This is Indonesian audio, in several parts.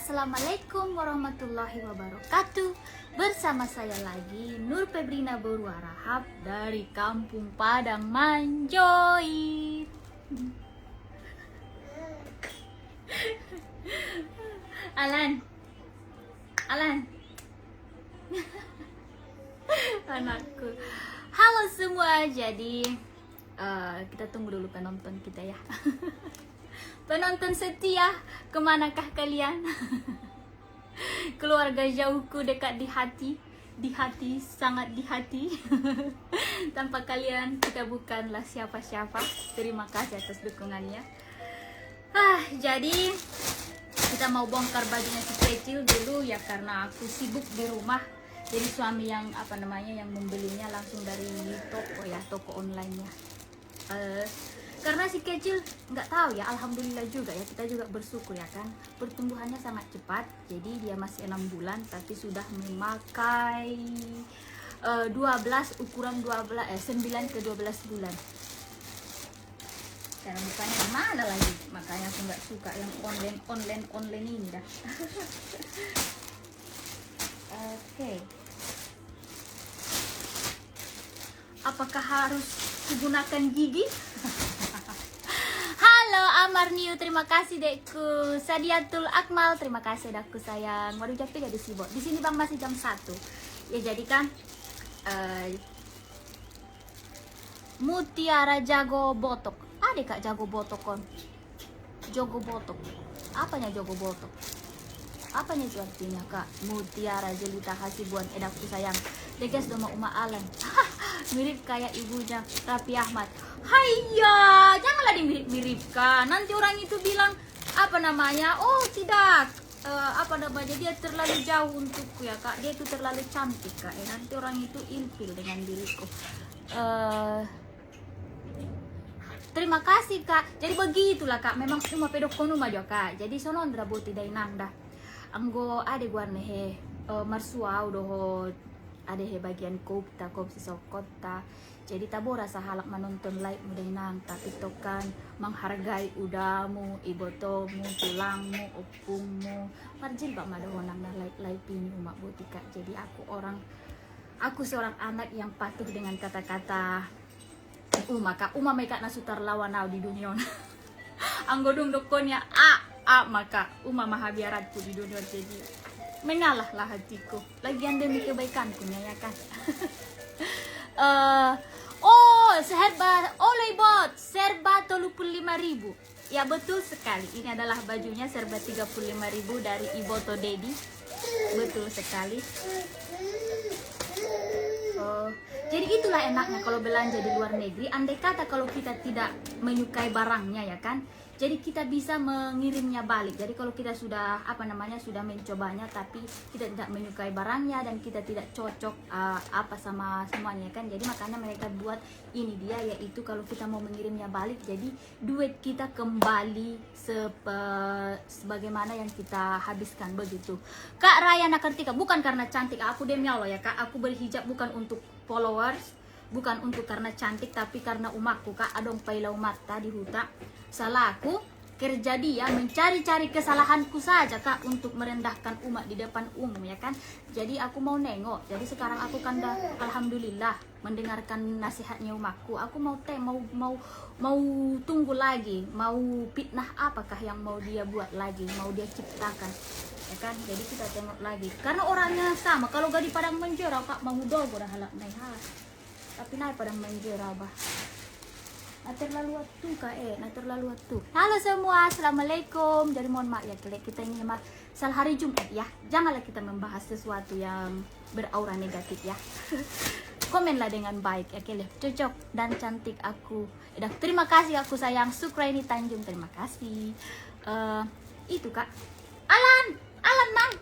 Assalamualaikum warahmatullahi wabarakatuh. Bersama saya lagi Nur Febrina Berwarahab dari Kampung Padang Manjoit. Alan anakku. Halo semua. Jadi kita tunggu dulu penonton kita ya. Penonton setia, kemanakah kalian? Keluarga jauhku dekat di hati, sangat di hati. Tanpa kalian kita bukanlah siapa-siapa. Terima kasih atas dukungannya. Jadi kita mau bongkar bajunya si kecil dulu ya, karena aku sibuk di rumah. Jadi suami yang yang membelinya langsung dari toko online-nya. Karena si kecil nggak tahu ya, alhamdulillah juga ya, kita juga bersyukur ya kan, pertumbuhannya sangat cepat. Jadi dia masih 6 bulan tapi sudah memakai ukuran 9 ke 12 bulan. Cara bukanya mana lagi, makanya aku nggak suka yang online ini dah. Oke. Apakah harus digunakan gigi? Halo Amar New, terima kasih dekku. Sadiatul Akmal, terima kasih dakku sayang. Waduh capek gak disibok. Di sini bang masih jam 1. Ya jadi kan Mutiara Jago Botok. Ada kak Jago Botok kon. Jogo Botok. Apanya Jogo Botok? Apanya itu artinya kak? Mutiara Jelita Hasibuan edakku sayang. Deges doma Uma Alan. Mirip kayak ibunya Raffi Ahmad. Hayya, janganlah dimirip-miripkan. Nanti orang itu bilang oh tidak, dia terlalu jauh untukku ya kak. Dia itu terlalu cantik kak. Nanti orang itu ilfil dengan diriku. Terima kasih kak. Jadi begitulah kak. Memang cuma pedokonu aja kak. Jadi sonon drabuti dainang dah. Anggo ade guarne he marsuau doho ada he bagian kopta si sokota. Jadi tabo rasa halak menonton live mudainang, tapi tokan menghargai udamu, ibotomu, tulangmu, opungmu. Marjil bak madahonang na live ini umak botika. Jadi aku seorang anak yang patuh dengan kata-kata maka mereka nasutar lawan di dunia. Anggodung dokonnya maka maha biaratku di dunia. Jadi mengalahlah hatiku. Lagian demi kebaikanku ya kan. Serba 35.000. Ya betul sekali. Ini adalah bajunya serba 35.000 dari Iboto Dedi. Betul sekali. Jadi itulah enaknya kalau belanja di luar negeri. Andai kata kalau kita tidak menyukai barangnya ya kan, jadi kita bisa mengirimnya balik. Jadi kalau kita sudah sudah mencobanya tapi kita tidak menyukai barangnya dan kita tidak cocok sama semuanya kan. Jadi makanya mereka buat ini dia, yaitu kalau kita mau mengirimnya balik, jadi duit kita kembali sebagaimana yang kita habiskan begitu. Kak Raya Nakartika, bukan karena cantik aku demi Allah ya kak, aku berhijab bukan untuk followers, bukan untuk karena cantik, tapi karena umatku kak. Adong pailau mata di huta. Salahku kerja dia mencari-cari kesalahanku saja kak, untuk merendahkan umat di depan umum ya kan. Jadi aku mau nengok. Jadi sekarang aku kan alhamdulillah mendengarkan nasihatnya umatku. Aku mau tunggu lagi, mau fitnah apakah yang mau dia buat lagi, mau dia ciptakan ya kan. Jadi kita tengok lagi, karena orangnya sama. Kalau gak di Padang Menjerau kak mau dogo dah halak naik tapi naik Padang Menjerau bah terlalu waktu kak terlalu waktu. Halo semua, assalamualaikum. Jadi mohon maaf ya kita ini hari Jumat ya, janganlah kita membahas sesuatu yang beraura negatif ya. Komenlah dengan baik ya kele, cocok dan cantik aku. Terima kasih aku sayang. Sukraini Tanjung, terima kasih. Itu kak Alan mang.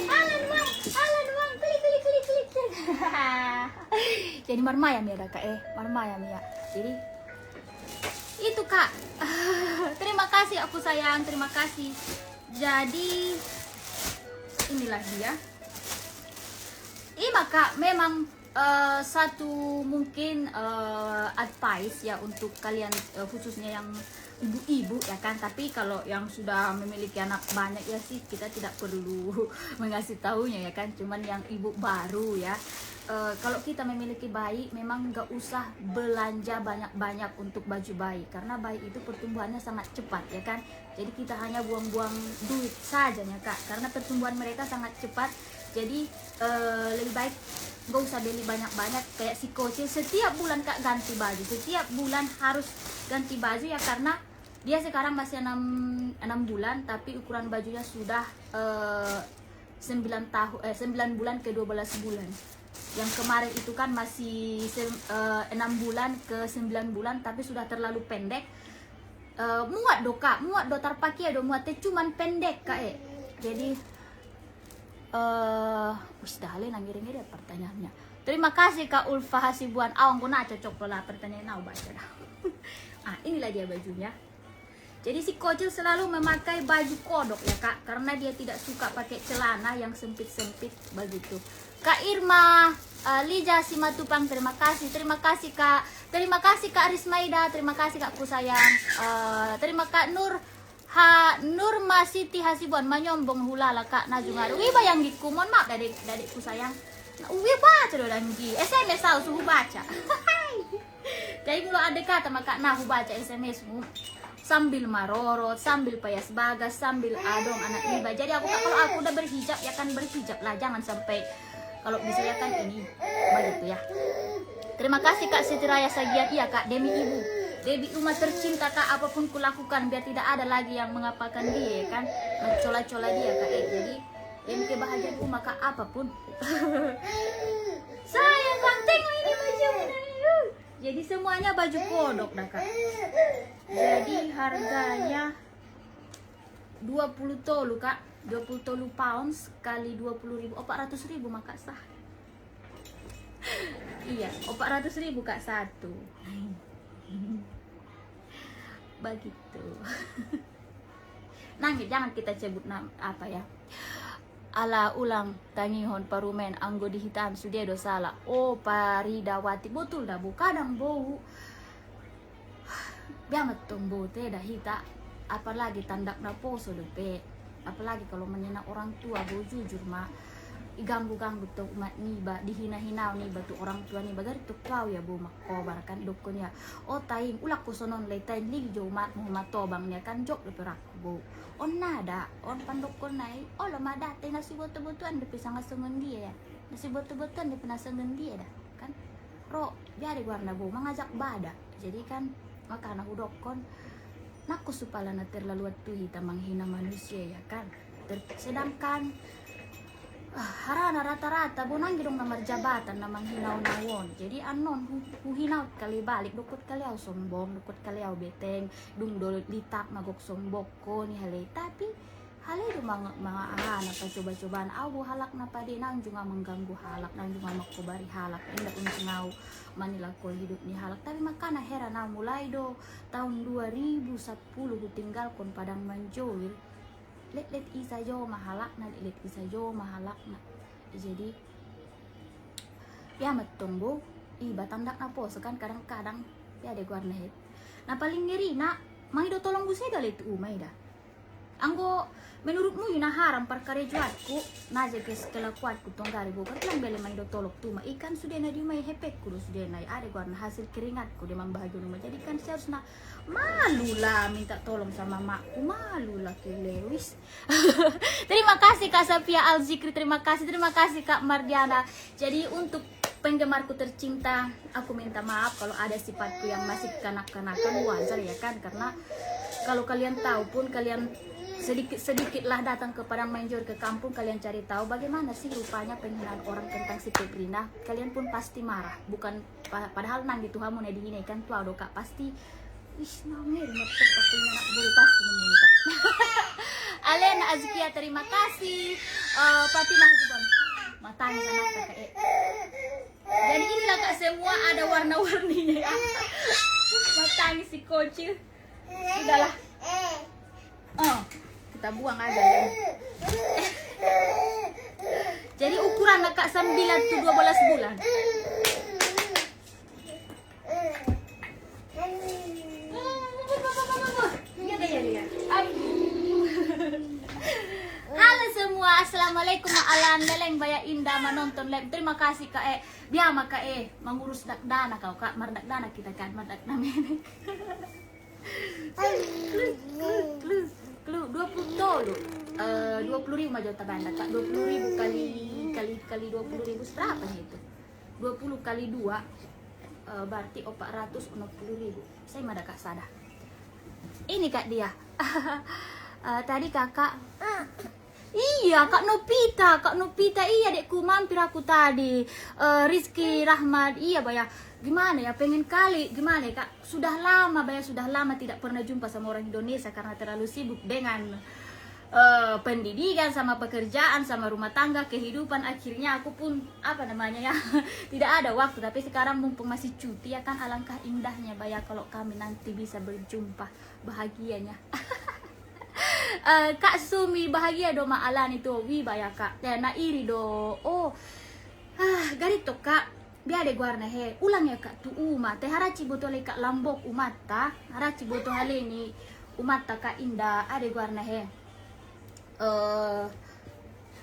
Alan mang, klik. Jadi marmayam ya kak marmayam ya. Jadi itu kak. Terima kasih aku sayang, terima kasih. Jadi inilah dia. Kak, memang satu mungkin advice ya untuk kalian khususnya yang ibu-ibu ya kan. Tapi kalau yang sudah memiliki anak banyak ya sih kita tidak perlu mengasih tahunya ya kan. Cuman yang ibu baru ya, kalau kita memiliki bayi memang nggak usah belanja banyak-banyak untuk baju bayi, karena bayi itu pertumbuhannya sangat cepat ya kan. Jadi kita hanya buang-buang duit saja ya kak, karena pertumbuhan mereka sangat cepat. Jadi lebih baik gak usah beli banyak-banyak. Kayak si kocil setiap bulan kak ganti baju, setiap bulan harus ganti baju ya, karena dia sekarang masih 6 bulan tapi ukuran bajunya sudah 9 bulan ke 12 bulan. Yang kemarin itu kan masih 6 bulan ke 9 bulan tapi sudah terlalu pendek. Muat do kak, muat do tarpakai do muat cuman pendek kak Jadi dah nanggiring dia pertanyaannya. Terima kasih Kak Ulfa Hasibuan. Awang guna cocok lah pertanyaan awang baca dah. Inilah dia bajunya. Jadi si kocil selalu memakai baju kodok ya kak, karena dia tidak suka pakai celana yang sempit-sempit begitu. Kak Irma Lija Simatupang, terima kasih kak. Terima kasih Kak Rismaida, terima kasih Kak ku sayang. Terima Kak Nurma Siti Hasibuan manyombong hulala kak najungaru. Wiba yang gikumon maaf dadekku sayang. Wiba coba lagi SMS tahu suhu baca. Jadi mulu ada kata maka hu baca SMS mu sambil marorot, sambil payas bagas, sambil adong anak wiba. Jadi kalau aku udah berhijab ya kan berhijab lah, jangan sampai kalau bisa ya kan ini begitu ya. Terima kasih Kak Siti Raya Sagian. Iya kak, demi ibu, Debbie Uma tercinta kak, apapun kulakukan biar tidak ada lagi yang mengapakan dia kan, mencola-cola dia kak jadi demi kebahagiaan Uma kak apapun. Sayang bang, tengok ini baju. Jadi semuanya baju kodok dah kak. Jadi harganya 20 tolu kak, 20 tolu pounds kali 20.000, 400.000 maka sah. Iya, 400.000 kak satu. Begitu. Nangis jangan kita sebut apa ya. Ala ulang tangihon parumen anggo dihitan sudah dosala. Oh Paridawati betul dah bu, kadang bau biamat tong bau teh dah hita, apalagi tandak na poso depe, apalagi kalau menyenak orang tua bau jujur mak ganggu-ganggu tuh umat niba, dihina-hina niba tuh orang tua niba dari tuh kau ya bu makobar kan dokon ya. Oh taing ulak ko sonon lay taing ligi jo mat muhammad tobang niya kan jok leperak bu. On nada, on pandokon nai, oh lama dati nasi boto-botoan depe sanga sengen dia ya. Nasi boto-botoan depe nasengen dia dah kan. Ro biari warna bu mengajak bada. Jadi kan maka anak udokon naku supala na terlalu tuh hita menghina manusia ya kan. Sedangkan harana rata-rata bonang gidong namar jabatan namang hinaw nawon. Jadi anon hinaw kali balik dukut kali aw sombong, dukut kali aw beteng, dung dolot litak magok sombok ko ni halay. Tapi halay do mga ahana pa coba-cobaan aw halak na pa din ang junga mengganggu halak nang junga makubari halak indak unsingaw Manila ko hidup ni halak. Tapi makana heran aw mulai do tahun 2010 tinggal kon Padang Manjoil. Let isa jo mahalak na, let isa jo mahalak na. Jadi ya matunggu iba tandak na po sekan kadang-kadang ya de guarna het. Na paling ngiri na mangido tolong busay galit umay da. Anggo menurutmu yun haram parkarejuatku naja kes kelakuatku tonggari bukan lang bele mangido tolok tuma ikan sudah na di may hepek kudu sudah na ada guarna hasil keringatku de membahagian rumah. Jadi kan saya harus na malu lah minta tolong sama makku, malu lah ke Lewis. Terima kasih Kak Safia Al-Zikri, terima kasih Kak Mardiana. Jadi untuk penggemarku tercinta, aku minta maaf kalau ada sifatku yang masih kanak-kanakan, wajar ya kan, karena kalau kalian tahu pun kalian sedikitlah datang ke Padang Manjor ke kampung, kalian cari tahu bagaimana sih rupanya penghinaan orang tentang si Pebrina, kalian pun pasti marah. Bukan padahal nang gitu hamun ya dihina kan tuh do kak pasti wis nangir ngetok aku nak bulu pasti menyita. Alena Azkia terima kasih. Fatimah Hubon matanya sama kakak. Jadi inilah kak semua ada warna-warninya ya. Matanya si kocil. Sudahlah. Kita buang aja ya. Jadi ukuran kak 9 tuh 12 bulan. Halo semua, assalamualaikum alan leleng baya indah menonton live. Terima kasih kak biar maka mengurus dakdana kau kak mardakdana kita kan mardakdana. Clue 20 dulu. 20.000 aja tabanda kak. 20.000 kali 20.000 berapa itu? 20 kali 2 berarti 460.000. Saya mada kak sada. Ini kak dia. Tadi kakak iya Kak Nopita iya dekku mampir aku tadi. Rizky Rahmat iya Baya gimana ya pengen kali gimana ya Kak sudah lama tidak pernah jumpa sama orang Indonesia karena terlalu sibuk dengan pendidikan sama pekerjaan sama rumah tangga kehidupan. Akhirnya aku pun apa namanya ya tidak ada waktu, tapi sekarang mumpung masih cuti ya kan alangkah indahnya Baya kalau kami nanti bisa berjumpa bahagianya. Kak Sumi bahagia do maalan itu wiba ya kak na iri do garito kak biar de guarna he ulang ya kak tu uma teh haraci botole kak lambok umata haraci botol haleni umata kak inda ade guarna he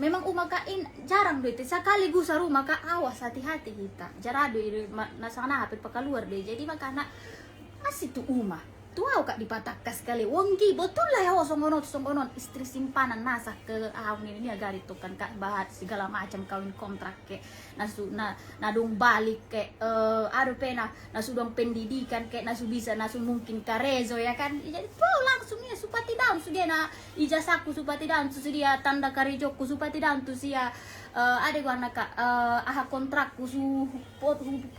memang uma kak jarang do itu sekali gusa rumah kak awas hati-hati kita jarado nasana hapit pakaluar deh jadi makana masih tu uma tuau kak dipatakas sekali wonggi betul lah ya songonon istri simpanan nasa ke ini agar itu kan kak bahat segala macam kawin kontrak ke nadung balik ke aduh pena nasu dong pendidikan ke nasu bisa nasu mungkin karezo ya kan jadi wow langsung ya supati daun su dia na ijazahku supati daun su dia tanda karejoku supati daun tu sia ada gua anak aha kontrakku su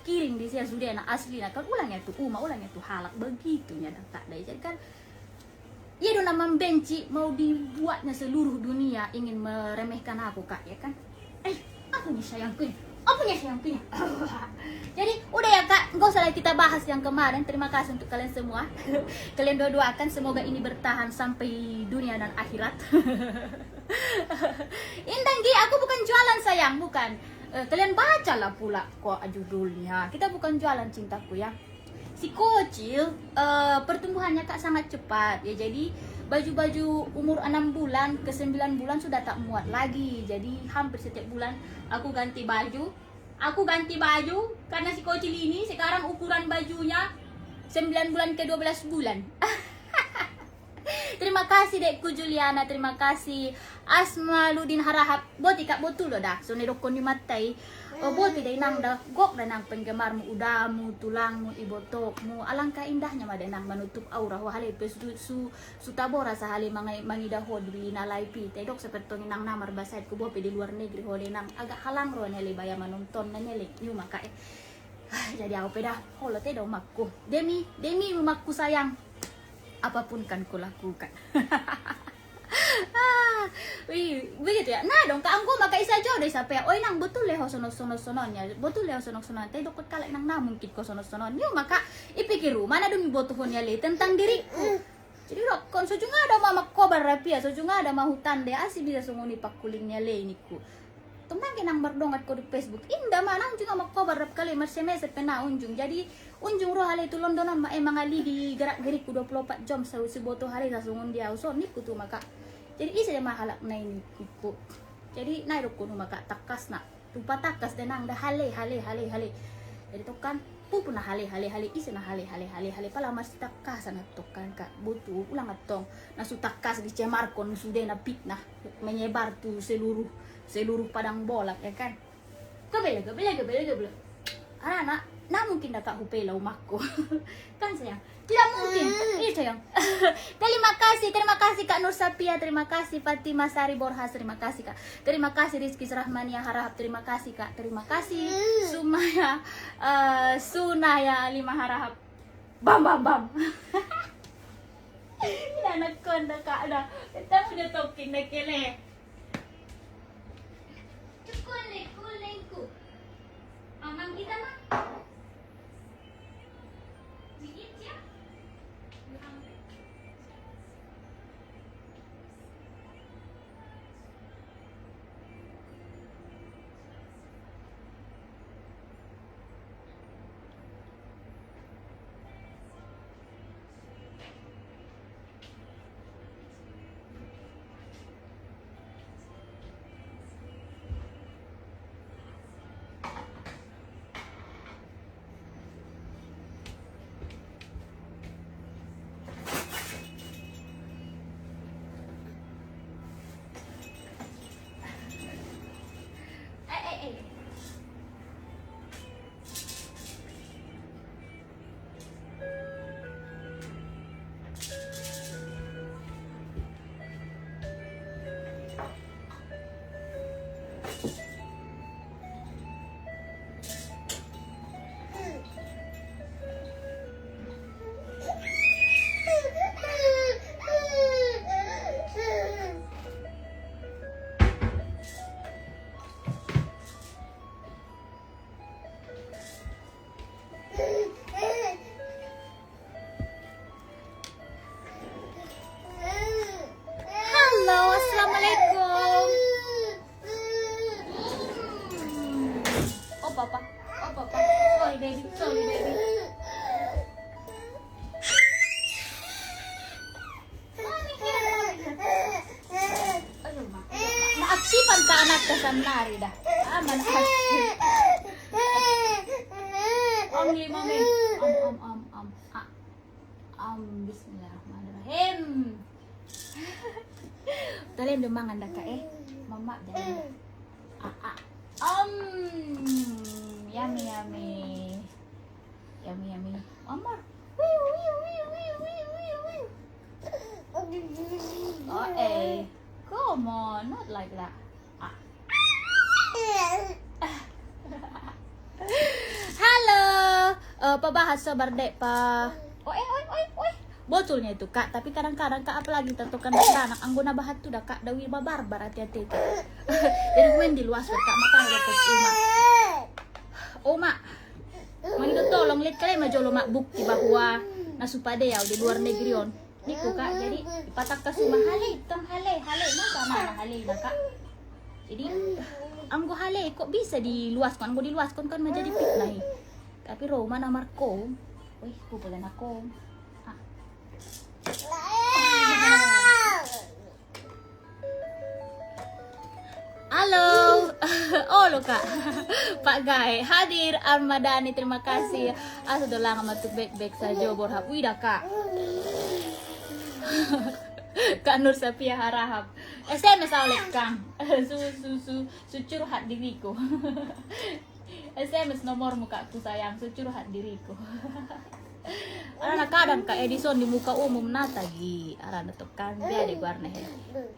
kirim di sia sudah na asli na kan ulangnya tuh ulangnya tuh halak begitunya tak ada jadi kan ia dona membenci mau dibuatnya seluruh dunia ingin meremehkan aku kak ya kan aku nih sayangku jadi udah ya kak nggak usah lagi kita bahas yang kemarin. Terima kasih untuk kalian semua. Kalian doakan semoga ini bertahan sampai dunia dan akhirat. Intan Gi, aku bukan jualan sayang, bukan. Kalian bacalah pula kok judulnya. Kita bukan jualan cintaku ya. Si kecil pertumbuhannya kak sangat cepat ya, jadi baju-baju umur 6 bulan ke 9 bulan sudah tak muat lagi. Jadi hampir setiap bulan aku ganti baju karena si kecil ini sekarang ukuran bajunya 9 bulan ke 12 bulan. Terima kasih dekku Juliana, terima kasih Asma Ludin Harahap. Boti kak betul loh dah. So nerokon di matai. Boti dai nang dah gok dan nang penggemarmu udamu, tulangmu, ibotokmu. Alangkah indahnya madenang menutup aura wahale su tabora sahali mangida hod di nalai pi. Tedok seperti nang namar basait ku bope di luar negeri hode nang agak halang ro nele baya menonton nele nyu maka jadi aku pedah holo tedo makku. Demi makku sayang. Apapun kan kulakukan. Begitu ya. Nah dong kak anggo maka isa jodoh sampai oi nang betul leho sono-sononya. Betul leho sono-sonon. Teh dokot kalek nang namun kit ko sono-sonon. Yo maka ipikir mana dumi botuhon ya le tentang diriku. Jadi rok kon soju ada mama kobar rapia, soju ada mahutan deh asih bisa sunguni pakulingnya le niku. Tentang kenang berdongat ko di Facebook. Indah mana unjung sama kobar rap kali SMS pena unjung. Jadi unjung roh hale itu Londonan emang ali di gerak geriku 24 jam si boto hari langsung dia uso niku tuh maka. Jadi isa dia mahalak na ini niku. Jadi naik ko maka takas na. Rupa takas dan nang dah hale. Jadi to kan pupu na hale isa na hale pala mas takas na to kan kak butuh ulang atong nasu takas di cemarkon sudah na pitnah menyebar tuh seluruh padang bolak ya kan. Kebele. Anak nah mungkin dah kak hupela umakku. Kan sayang tidak mungkin ini sayang. Terima kasih kak Nur Sapia, terima kasih Fatima Sari Borhas, terima kasih kak, terima kasih Rizky Rahmania Harahap, terima kasih kak, terima kasih Sumaya Sunaya Lima Harahap bam. Ini anak konda kak dah kita punya topping na kele kulengku mamang kita mah Kesanari dah. Aman asli. Om lima men. Bismillahirrahmanirrahim. Kalian demangan dah kak mama jangan. Yummy yummy. Yummy yummy. Omar. Oh come on, not like that. Halo, pabahasa bardek pa. Oi. Botolnya itu kak, tapi kadang-kadang kak apalagi tentukan anak anggona bahat tuh dah kak dawi barbar hati-hati kak. Jadi gue di luas kak makan dapat Oma. Mangga tolong lihat kalian majolo mak bukti bahwa nasupade ya di luar negeri on. Niku kak, jadi patak kasumah hale masa mana hale dah kak. Jadi anggo hale kok bisa diluaskan, anggo diluaskan kan menjadi fitnah. Tapi Roma namar kom. Wih, pupulan aku. Halo, lo kak, Pak Gai hadir Armadani, terima kasih. Sudah lama matuk baik saja borhab. Wih dah kak. Kak Nur Sapia harahap. SMS oleh Kang. Su curhat diriku. SMS nomormu kak ku sayang, su curhat diriku. Arana kadang kak Edison di muka umum nata gi arana tekan dia di warna he.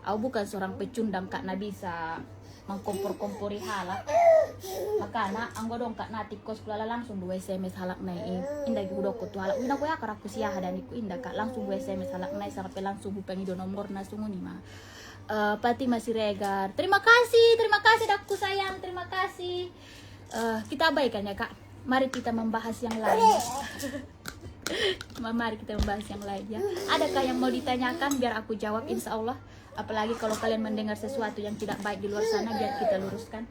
Aku bukan seorang pecundang kak na bisa mengkompor-kompori halak. Makana anggo dong kak nati kos kulala langsung 2 SMS halak nai. Indah gi hudok tu halak. Wina ko ya karaku siya hadaniku indah kak langsung 2 SMS halak nai sampai langsung bukangi do nomor na sunguni mah. Pati masih regar. Terima kasih dakku sayang, terima kasih. Kita abaikan ya kak. Mari kita membahas yang lain. Mari kita membahas yang lain ya. Adakah yang mau ditanyakan biar aku jawab insya Allah. Apalagi kalau kalian mendengar sesuatu yang tidak baik di luar sana biar kita luruskan.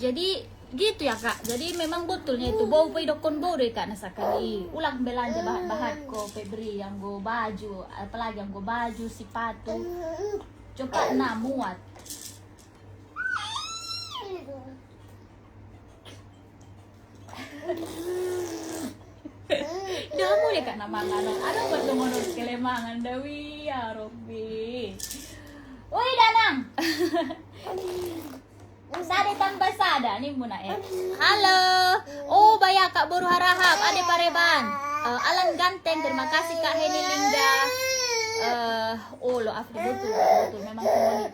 Jadi gitu ya kak. Jadi memang betulnya itu bau pay dokon bau deh kak nasakali. Ulang belanja bahan-bahan ko Febri yang go baju, apalagi yang go baju, sepatu. Coba muat. Dah mulai kak nama anak. Ada buat ngonos kelemangan dawi ya Robbi. Woi Danang. Sada tambah sada nih muna Halo. Oh banyak kak baru harahap. Ade Pareban. Alan Ganteng terima kasih kak Heni Lingga. Lo afri betul memang semuanya.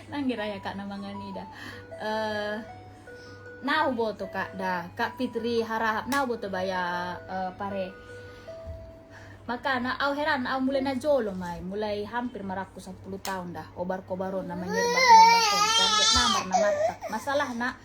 Nanggira ya kak nama nganida. Nah boto kak dah kak Fitri harahap nah boto baya pare. Maka na au heran au mulai na jolo mulai hampir maraku 10 tahun dah obar-kobaron namanya kan namar nama masalah nak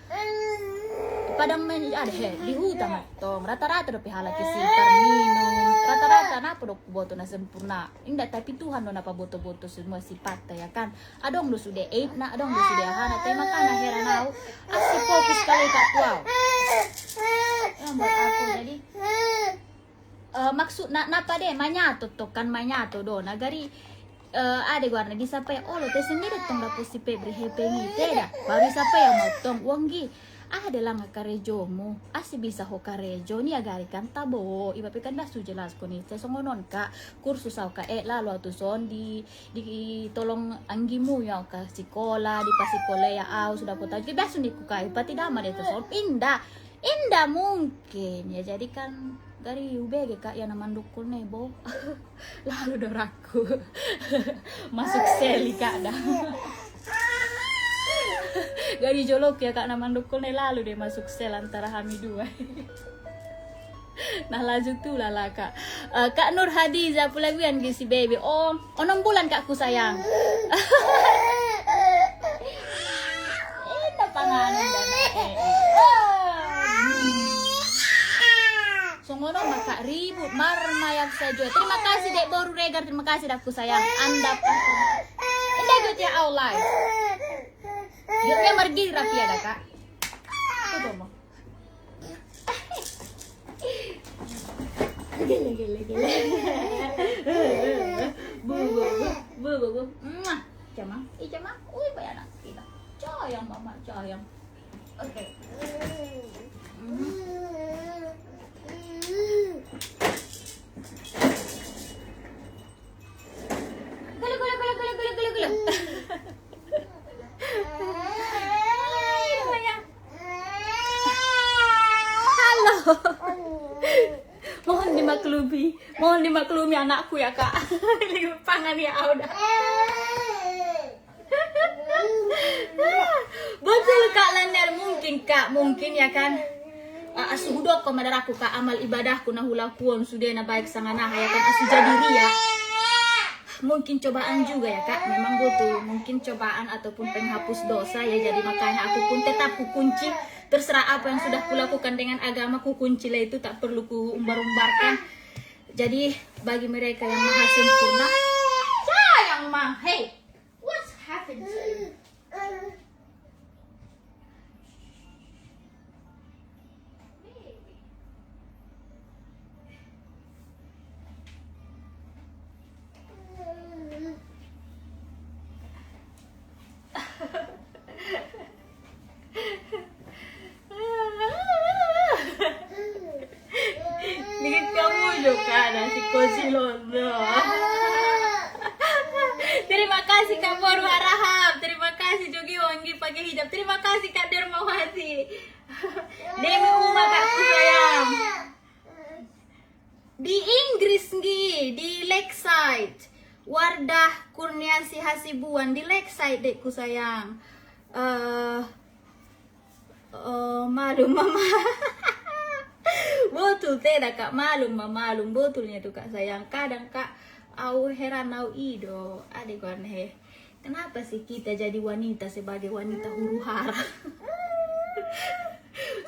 padang ada di hutan matong rata-rata do pihala kisi minum rata-rata na podok boto na sempurna indah tapi Tuhan do napa boto-boto semua sifat ya kan adong do sudah aib na adong do sudah hana tapi makana heran au asli fokus kali kak wow buat aku jadi maksud napa deh manyato to kan manyato do nagari ada warna di sampai lo teh sendiri tong dapur si Febri hepengi teda baru sampai yang motong wonggi ada lah ngakarejo mo asi bisa ho karejo ni agari kan tabo iba pe kan dah su jelas ko ni songonon ka kursus au ka lalu atu son di tolong anggimu ya ka sekolah di pasikola ya au sudah kota di dah sundi ku kai pati dama de to son indah mungkin ya jadi kan dari UBG kak yang naman dukul nebo lalu doraku masuk seli kak dah dari jolok ya kak naman dukul ne lalu deh masuk sel antara kami dua. Nah lanjut tuh lah kak Kak Nur Hadiza pulaguan si baby 6 bulan kakku sayang. Ini pangalan dan Songono maka ribut marmayak saja. Terima kasih dek baru regar, terima kasih dakku sayang. Anda indah gitu ya Allah. Yuknya margi rapi ada kak. Itu mau. Gila, gila, gila. Bu. Mwah. Camang. Camang. Bayana. Gila. Sayang mama, sayang. Oke. Gula. Halo. Mohon dimaklumi anakku ya kak. Pangan ya udah. Betul kak Lander, mungkin ya kan. Asudok ko madaraku kak amal ibadahku na hulakuon sudah na baik sangana ya kan asu jadi ria. Mungkin cobaan juga ya kak, memang betul mungkin cobaan ataupun penghapus dosa ya, jadi makanya aku pun tetap kukunci. Terserah apa yang sudah kulakukan dengan agama, kukunci lah, itu tak perlu ku umbar-umbarkan. Jadi bagi mereka yang maha sempurna, sayang mah, hey, what's happened to you? Dikit kamu juga nasi kosilondo. Terima kasih Kak Boru Harahap. Terima kasih Jogi Wanggi pakai hijab. Terima kasih Kak Dermawati. Demi Uma kakku sayang. Di Inggris ngi, di Lakeside. Wardah Kurniasi Hasibuan di Lakeside dekku sayang. Malum mama. Betul tidak kak, malum betulnya tuh kak sayang. Kadang kak au heran au ido adek he. Kenapa sih kita jadi wanita sebagai wanita huru hara?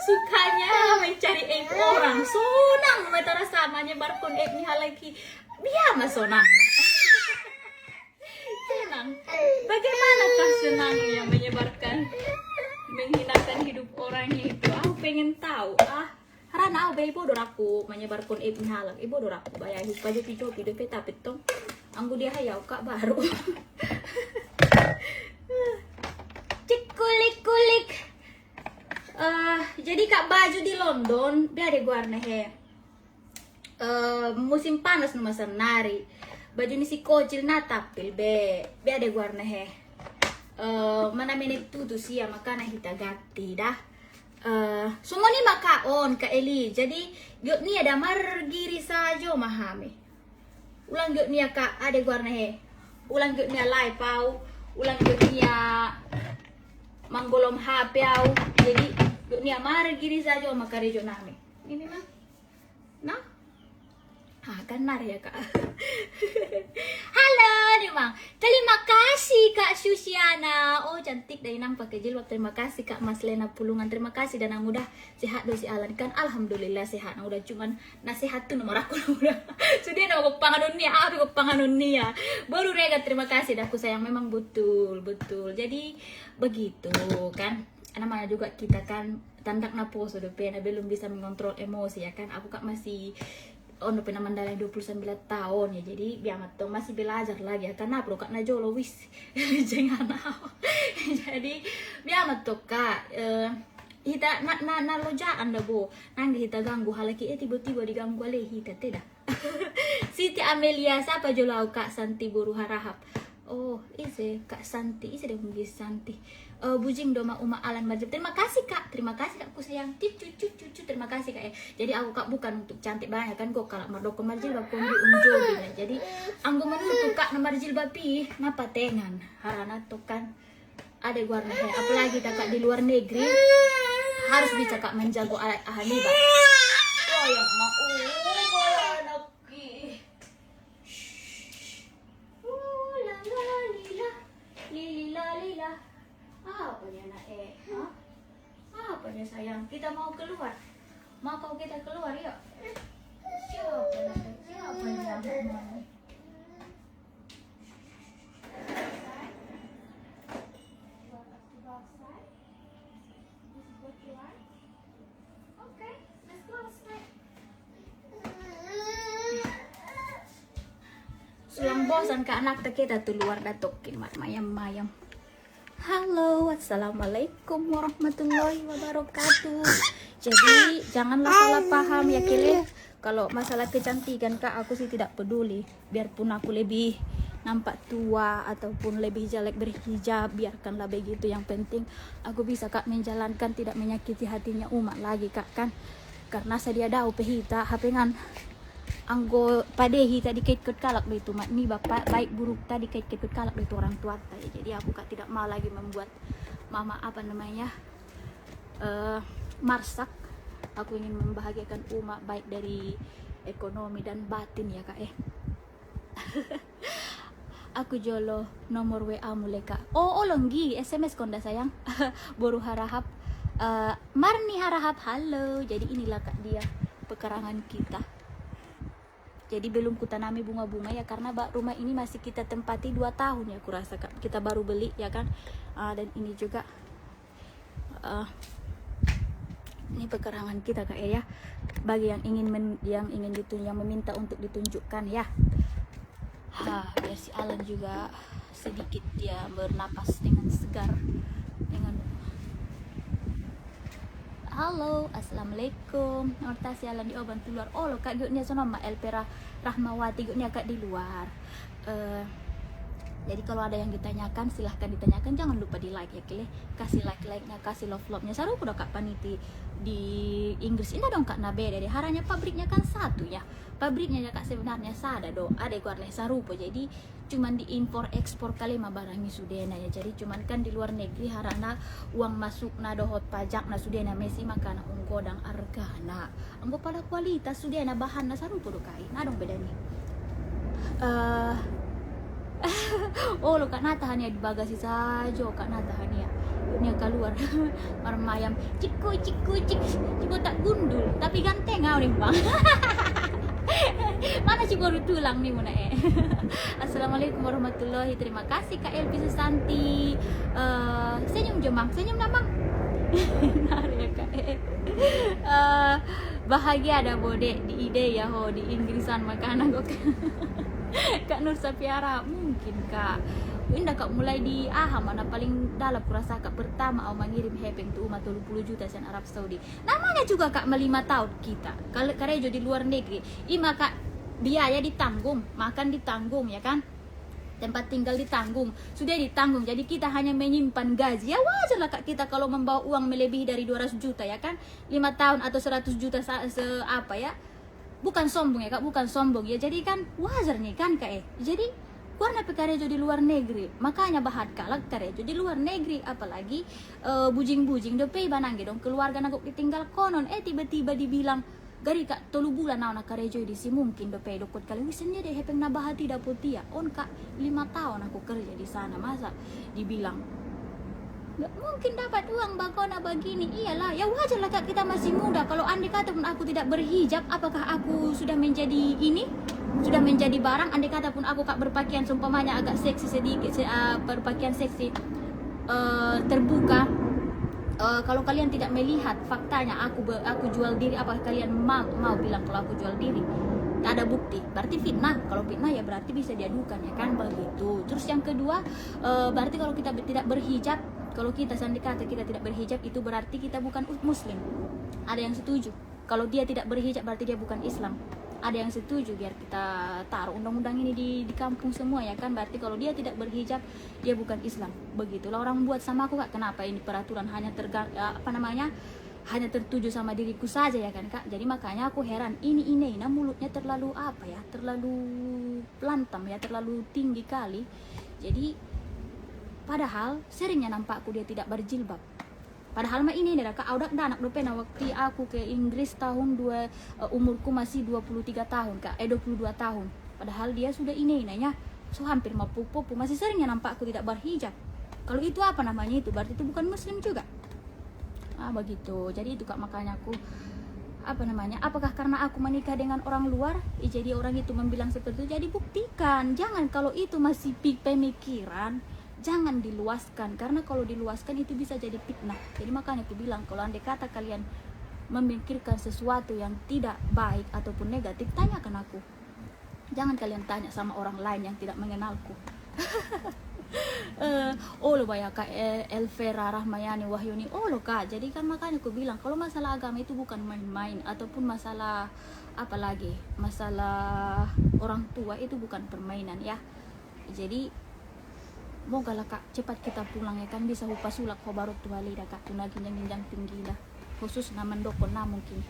Sukanya mencari aib orang, sonang metara samanya barkon aib ni halaki. Biar mas sonang. Senang. Bagaimanakah senangnya menyebarkan menghinakan hidup orangnya itu? Aku pengen tahu. Harana aku ibu doraku menyebarkan aib halak. Ibu doraku bayar baju pijo pido peta petong. Anggu dia hayau kak baru. Cik kulik. Jadi kak baju di London biar deh gua he. Musim panas nu masa nari. Baju ni si kocil natapil biar deh gua he. Mana menit tutu sih ya makana hita gati dah. Semua ni makaon Kak Eli. Jadi gyot ni ada margiri saja mahami. Ulang gyot ni Kak ade guarna he. Ulang gyot ni lai pau. Ulang gyot ni manggolom hapiau. Jadi gyot ni margiri saja makarejo nami. Ini mah. Nah. Kan nari ya Kak. Halo Dimang. Terima kasih Kak Susiana. Oh cantik dari nang pakai jilbab. Terima kasih Kak Mas Lena Pulungan. Terima kasih dan nang udah sehat dosi Alan kan. Alhamdulillah sehat. Nang udah cuman nasihat tuh nomor aku udah. Sudah nama kepangan dunia. Aku kepangan dunia. Baru rega terima kasih dah aku sayang. Memang betul. Jadi begitu kan. Namanya juga kita kan tandak napo sudah pena belum bisa mengontrol emosi ya kan. Aku Kak masih ono pena mandala 29 tahun ya, jadi biamat tong masih belajar lagi ya karena bro kak najolo wis jangan jadi biamat tuh kak hita na lojaan dah bo nanti hita ganggu halaki tiba-tiba diganggu oleh hita tidak. Siti Amelia siapa jolau Kak Santi Boru Harahap. Oh ise Kak Santi ise deh mungkin Santi. Bujing doma Uma Alan Marjib. Terima kasih Kak Kakku sayang. Cucu terima kasih Kak ya. Jadi aku Kak bukan untuk cantik banyak kan kok kalau mardoko marjilbab kondi unjol ya. Jadi anggo menutup Kak na marjilbab pi napa tengan harana tuh kan ada warna he. Apalagi Kak di luar negeri harus bisa Kak menjago ahani Pak. Oh yang mau anak ki. Lila. Apa dia nak Apa dia sayang? Kita mau keluar. Mau kau kita keluar yuk. Siapa yang mau? Okay, let's go outside. bosan ke anak kita tuh luar datokin mayam. Halo, assalamualaikum warahmatullahi wabarakatuh. Jadi janganlah salah paham ya Kile. Kalau masalah kecantikan Kak, aku sih tidak peduli. Biarpun aku lebih nampak tua ataupun lebih jelek berhijab, biarkanlah begitu. Yang penting aku bisa Kak menjalankan, tidak menyakiti hatinya umat lagi Kak kan. Karena sedia daw pehita hapengan anggo padehi tadi kait-kait kalak itu mak ni bapak baik buruk tadi kait-kait kalak itu orang tua tadi. Jadi aku Kak tidak mau lagi membuat mama marsak. Aku ingin membahagiakan umat baik dari ekonomi dan batin ya Kak Aku jolo nomor WA mulai Kak. Oh longgi SMS konda sayang. Boru harahap Marni harahap halo. Jadi inilah Kak dia pekarangan kita. Jadi belum kutanami bunga-bunga ya karena rumah ini masih kita tempati 2 tahun ya aku rasa Kak. Kita baru beli ya kan. Dan ini juga ini pekarangan kita Kak ya. Bagi yang yang meminta untuk ditunjukkan ya. Biar si Alan juga sedikit dia bernapas dengan segar dengan halo, assalamualaikum. Norta si Alan di oban luar. Oh lo Kak gutnya sono ma Elpera Rahmawati gutnya Kak di luar. Jadi kalau ada yang ditanyakan silahkan ditanyakan, jangan lupa di like ya Kile. Kasih like-nya, kasih love-nya. Saru udah Kak paniti di Inggris ini dong Kak nabe dari haranya pabriknya kan satu ya. Pabriknya ya Kak sebenarnya sada do. Ada guarle sarupo. Jadi cuman di impor ekspor kali mah barangnya sudena ya. Jadi cuman kan di luar negeri harana uang masuk na dohot pajak na sudena mesi makana unggodang argana. Anggo pada kualitas sudena bahan na sarupo do kai. Nah dong beda nih. Oh lo Kak natahan ya di bagasi saja Kak natahan ya ini keluar marmayam ciku tak gundul tapi ganteng nih bang. Mana sih baru tulang nih mana Assalamualaikum warahmatullahi. Terima kasih Kak Elvi Susanti. Senyum jemang senyum namang. Nah ya Kak bahagia ada bode di ide ya di Inggrisan makanan kok. Kak Nur Sapiara mungkin Kak indah Kak mulai di mana paling dalam kurasa Kak pertama au mengirim hepeng tuh 30 juta sen Arab Saudi namanya juga Kak 5 tahun kita kalau karejo di luar negeri ima Kak biaya ditanggung makan ditanggung ya kan tempat tinggal ditanggung sudah ditanggung jadi kita hanya menyimpan gaji ya wajar lah Kak kita kalau membawa uang melebihi dari 200 juta ya kan 5 tahun atau 100 juta apa ya bukan sombong ya Kak, bukan sombong ya. Jadi kan wajar nih kan Kak Jadi warna pekarejo di luar negeri. Makanya bahat kalak karejo di luar negeri apalagi bujing-bujing do pay banangge dong keluarga nagok ditinggal konon tiba-tiba dibilang gari Kak 3 bulan nak karejo di si mungkin do pay dokot kali wisennya deh hepeng nabahati dapotia. On Kak 5 tahun aku kerja di sana masa dibilang nggak mungkin dapat uang bakona begini. Iyalah ya wajar lah Kak kita masih muda. Kalau andai kata pun aku tidak berhijab apakah aku sudah menjadi sudah menjadi barang. Andai kata pun aku Kak berpakaian seumpamanya agak seksi sedikit berpakaian seksi terbuka kalau kalian tidak melihat faktanya aku jual diri apakah kalian mau bilang kalau aku jual diri? Tak ada bukti, berarti fitnah. Kalau fitnah ya berarti bisa diadukan ya kan begitu. Terus yang kedua berarti kalau kita tidak berhijab, kalau kita sandi kata kita tidak berhijab itu berarti kita bukan muslim. Ada yang setuju? Kalau dia tidak berhijab berarti dia bukan Islam. Ada yang setuju biar kita taruh undang-undang ini di kampung semua ya kan. Berarti kalau dia tidak berhijab dia bukan Islam. Begitulah orang buat sama aku Kak. Kenapa ini peraturan hanya hanya tertuju sama diriku saja ya kan Kak. Jadi makanya aku heran ini nah mulutnya terlalu terlalu lantam ya, terlalu tinggi kali. Jadi padahal seringnya nampakku dia tidak berjilbab. Padahal mah ini Kak audak anak dope waktu aku ke Inggris tahun umurku masih 23 tahun Kak 22 tahun. Padahal dia sudah nanya so hampir mau pupu masih seringnya nampakku tidak berhijab. Kalau itu apa namanya itu berarti itu bukan muslim juga. Begitu. Jadi itu Kak makanya aku apakah karena aku menikah dengan orang luar jadi orang itu membilang seperti itu. Jadi buktikan, jangan kalau itu masih pemikiran jangan diluaskan, karena kalau diluaskan itu bisa jadi fitnah. Jadi makanya aku bilang kalau andai kata kalian memikirkan sesuatu yang tidak baik ataupun negatif, tanyakan aku. Jangan kalian tanya sama orang lain yang tidak mengenalku. Oh lo ya kak Elvera Rahmayani Wahyuni, oh lo kak. Jadi kan makanya aku bilang kalau masalah agama itu bukan main-main, ataupun masalah apalagi masalah orang tua itu bukan permainan ya. Jadi moga lah kak cepat kita pulang ya kan, bisa hupa sulak ko baru tua lida kak tuna ginjang tinggi dah khusus naman dokon na mungkin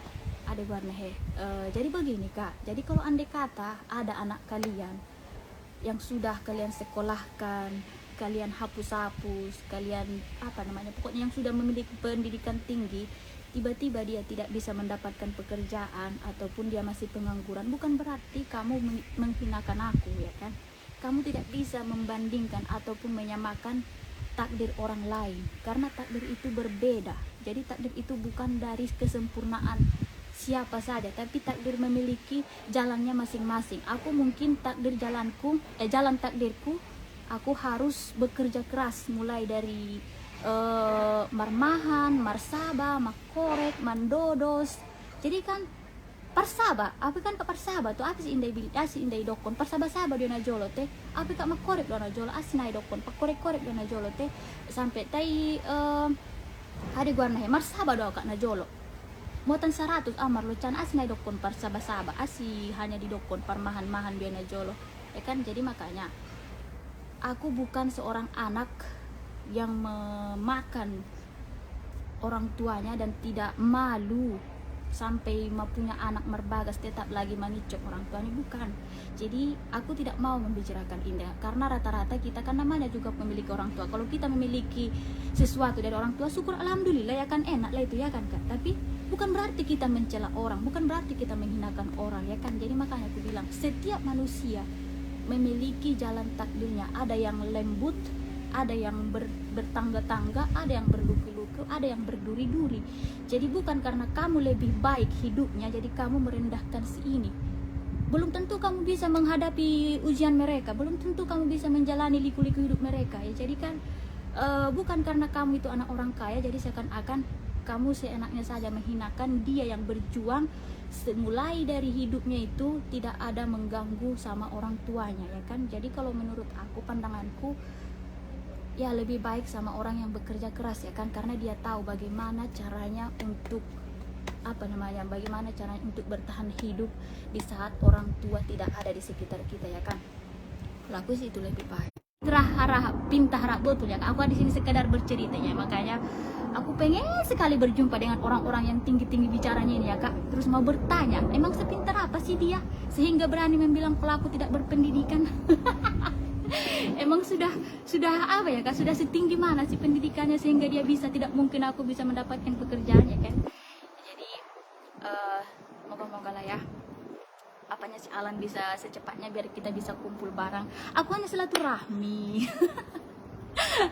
ada warna he. Jadi begini kak, jadi kalau andai kata ada anak kalian yang sudah kalian sekolahkan, kalian hapus-hapus, kalian apa namanya, pokoknya yang sudah memiliki pendidikan tinggi, tiba-tiba dia tidak bisa mendapatkan pekerjaan ataupun dia masih pengangguran, bukan berarti kamu menghinakan aku ya kan. Kamu tidak bisa membandingkan ataupun menyamakan takdir orang lain, karena takdir itu berbeda. Jadi takdir itu bukan dari kesempurnaan siapa saja, tapi takdir memiliki jalannya masing-masing. Aku mungkin takdir jalan takdirku, aku harus bekerja keras mulai dari marmahan, marsaba, makorek, mandodos. Jadi kan parsaba, apa kan ke parsaba tuh apa sih indai dokon parsaba-saba dia najolo teh, apa kak makorek do najolo asinai dokon pakorek-korek do najolo teh sampai tai ada gua nahe marsaba do kak najolo muatan 100 amar lo can asinai dokon parsaba-saba asi hanya di dokon parmahan-mahan dia najolo ya kan. Jadi makanya aku bukan seorang anak yang memakan orang tuanya dan tidak malu sampai punya anak merbagas tetap lagi manicok orang tuanya, bukan. Jadi aku tidak mau membicarakan indah, karena rata-rata kita kan namanya juga memiliki orang tua. Kalau kita memiliki sesuatu dari orang tua, syukur alhamdulillah ya kan, enak lah itu ya kan kak. Tapi bukan berarti kita mencela orang, bukan berarti kita menghinakan orang ya kan. Jadi makanya aku bilang setiap manusia memiliki jalan takdirnya, ada yang lembut, ada yang bertangga-tangga, ada yang berluku-luku, ada yang berduri-duri. Jadi bukan karena kamu lebih baik hidupnya jadi kamu merendahkan si ini. Belum tentu kamu bisa menghadapi ujian mereka, belum tentu kamu bisa menjalani liku-liku hidup mereka ya. Jadi kan bukan karena kamu itu anak orang kaya jadi seakan-akan kamu seenaknya saja menghinakan dia yang berjuang mulai dari hidupnya itu tidak ada mengganggu sama orang tuanya ya kan. Jadi kalau menurut aku, pandanganku, ya lebih baik sama orang yang bekerja keras ya kan, karena dia tahu bagaimana caranya untuk bagaimana caranya untuk bertahan hidup di saat orang tua tidak ada di sekitar kita ya kan. Kalau aku sih itu lebih baik. Pinta harap betul ya. Aku di sini sekedar berceritanya, makanya aku pengen sekali berjumpa dengan orang-orang yang tinggi-tinggi bicaranya ini ya kak. Terus mau bertanya, emang sepintar apa sih dia sehingga berani membilang kalau aku tidak berpendidikan? Emang sudah apa ya kak, sudah setinggi mana sih pendidikannya sehingga dia bisa, tidak mungkin aku bisa mendapatkan pekerjaan ya kan. Jadi moga-moga lah ya apanya si Alan bisa secepatnya biar kita bisa kumpul bareng. Aku hanya silaturahmi.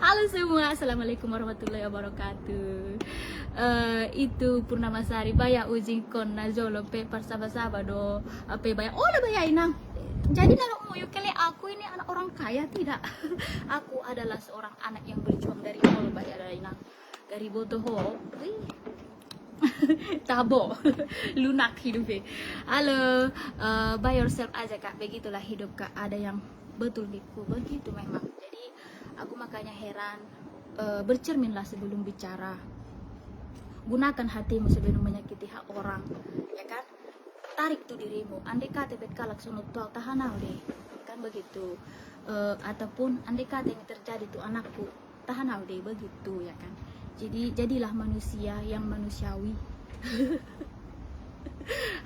Halo semua, assalamualaikum warahmatullahi wabarakatuh. Itu Purnamasari baya ujing kon najolo pe parsaba-saba do pe baya baya inang. Jadi kalau yuk kali aku ini anak orang kaya tidak. Aku adalah seorang anak yang berjuang dari nol baya dari inang. Dari botoho. Tabo. Lunak hidupnya. Halo, by yourself aja kak. Begitulah hidup kak. Ada yang betul gitu. Begitu memang. Jadi aku makanya heran. Bercerminlah sebelum bicara. Gunakan hatimu sebelum menyakiti hak orang. Ya kan? Tarik tuh dirimu, andai kata bet kalak sunut tuh tahan deh kan begitu. Ataupun andai kata yang terjadi tuh anakku tahan deh begitu ya kan. Jadi jadilah manusia yang manusiawi.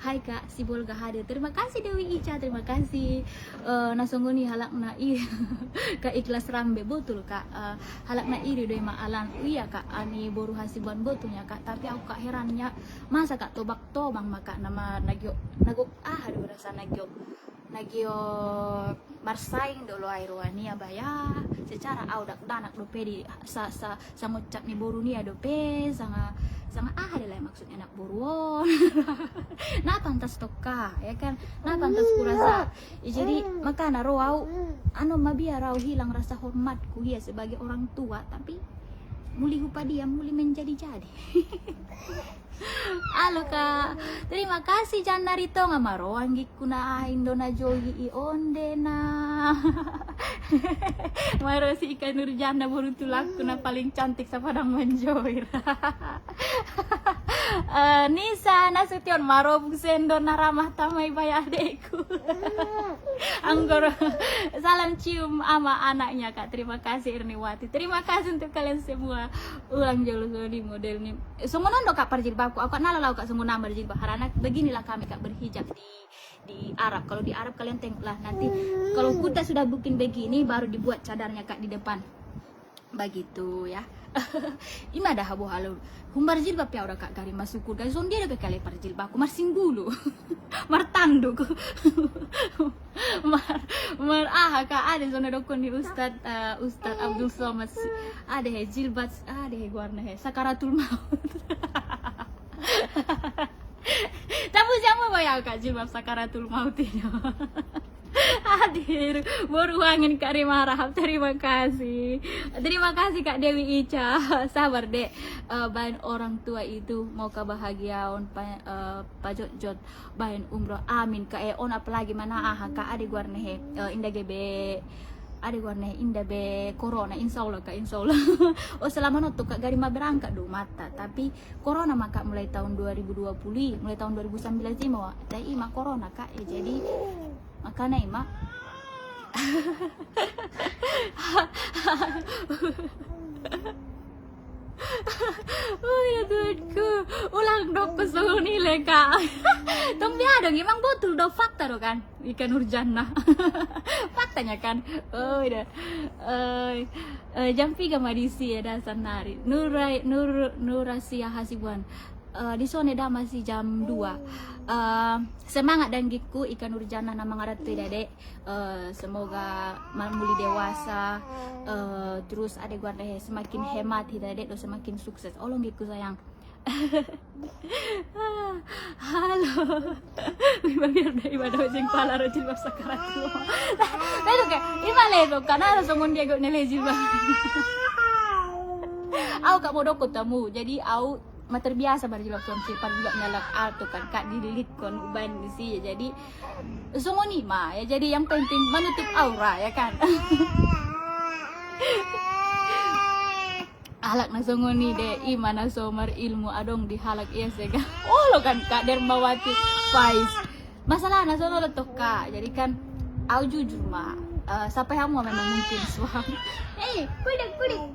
Hai kak, si Bolga hadir. Terima kasih Dewi Ica, terima kasih. Nasongoni halakna i kak ikhlas rambe betul kak. Halakna iri doi maalan. Iya kak, ani boru hasibuan betulnya kak. Tapi aku kak herannya masa kak tobak-tobang maka nama nagyo aduh rasa nagyo marsaing dolo airoania baya secara audak danak dope di sangucap ni boru nia dope sangat adalah maksudnya anak boruon. Nah pantas toka ya kan, nah pantas kurasa ya, jadi makanya roau mabia rau hilang rasa hormatku ya sebagai orang tua. Tapi muli upadiam muli menjadi-jadi. Halo kak, terima kasih Jan narito nga maroang gikuna Indona jogi i onde na. Maro si Ika Nurjana burutulak na paling cantik sa Padang Manjoir. Nisa Nasution marobug sendo na ramah tamay bayadeku. Anggoro salam cium ama anaknya kak. Terima kasih Irniwati. Terima kasih untuk kalian semua. Ulang jauh di model nih. Semua nondo kak parjilbabku. Aku nalalau kak semua nama berjilbab. Karena beginilah kami kak berhijab di Arab. Kalau di Arab kalian tengoklah nanti. Kalau kita sudah bikin begini baru dibuat cadarnya kak di depan. Begitu ya. Ima dah habo halo. Humbar jilbab ya udah kak gari masuku. Dari son dia ada kali parjilbabku. Mar singgulu. Mar tanduk. Mar kak ada zona dokon di Ustad Abdul Somad. Ada he jilbab, ada he warna he sakaratul maut. Tapi jangan bayar kak jilbab sakaratul maut ini. Hadir beruangin Kak Rima Rahab. Terima kasih Kak Dewi Ica. Sabar dek, bahan orang tua itu mau kebahagiaan pajot-jot bahan umroh amin Kak on apalagi mana Kak ade guarnehe indah gebe ade guarnehe indah be corona insyaallah Kak insyaallah. Oh selama noto Kak Garima berangkat do mata tapi corona maka mulai tahun 2020 mulai tahun 2019 sih mau tapi mak corona Kak jadi makanya ima oh ya Tuhanku ulang dok kesel nilai kak tong biar dong emang betul dok fakta dong kan Ika Nurjana faktanya kan oh udah jam 3 madisi ya dasar nari Nurasia Hasibuan di sone dah masih jam 2. Semangat dan giku Ika Nurjana nama ngarat dek. Semoga muli dewasa. Terus ada gua deh semakin hemat hidadek do semakin sukses. Olong giku sayang. Halo. Biar dah ibadah jeng pala rojil basa karatu. Tapi kayak imale to karena langsung dia go neleji bah. Aku kak bodoh tamu. Jadi aku terbiasa berjilbab suami silpan juga nyalak alto kan kak dililit kon uban di sini jadi semua nih mah ya jadi yang penting menutup aura ya kan. Halak na songoni de imana somar ilmu adong di halak iya sega. Oh lo kan kak Dermawati Faiz. Masalah na sono letok kak. Jadi kan aku jujur mah sampai kamu memang mungkin suami. Kulik.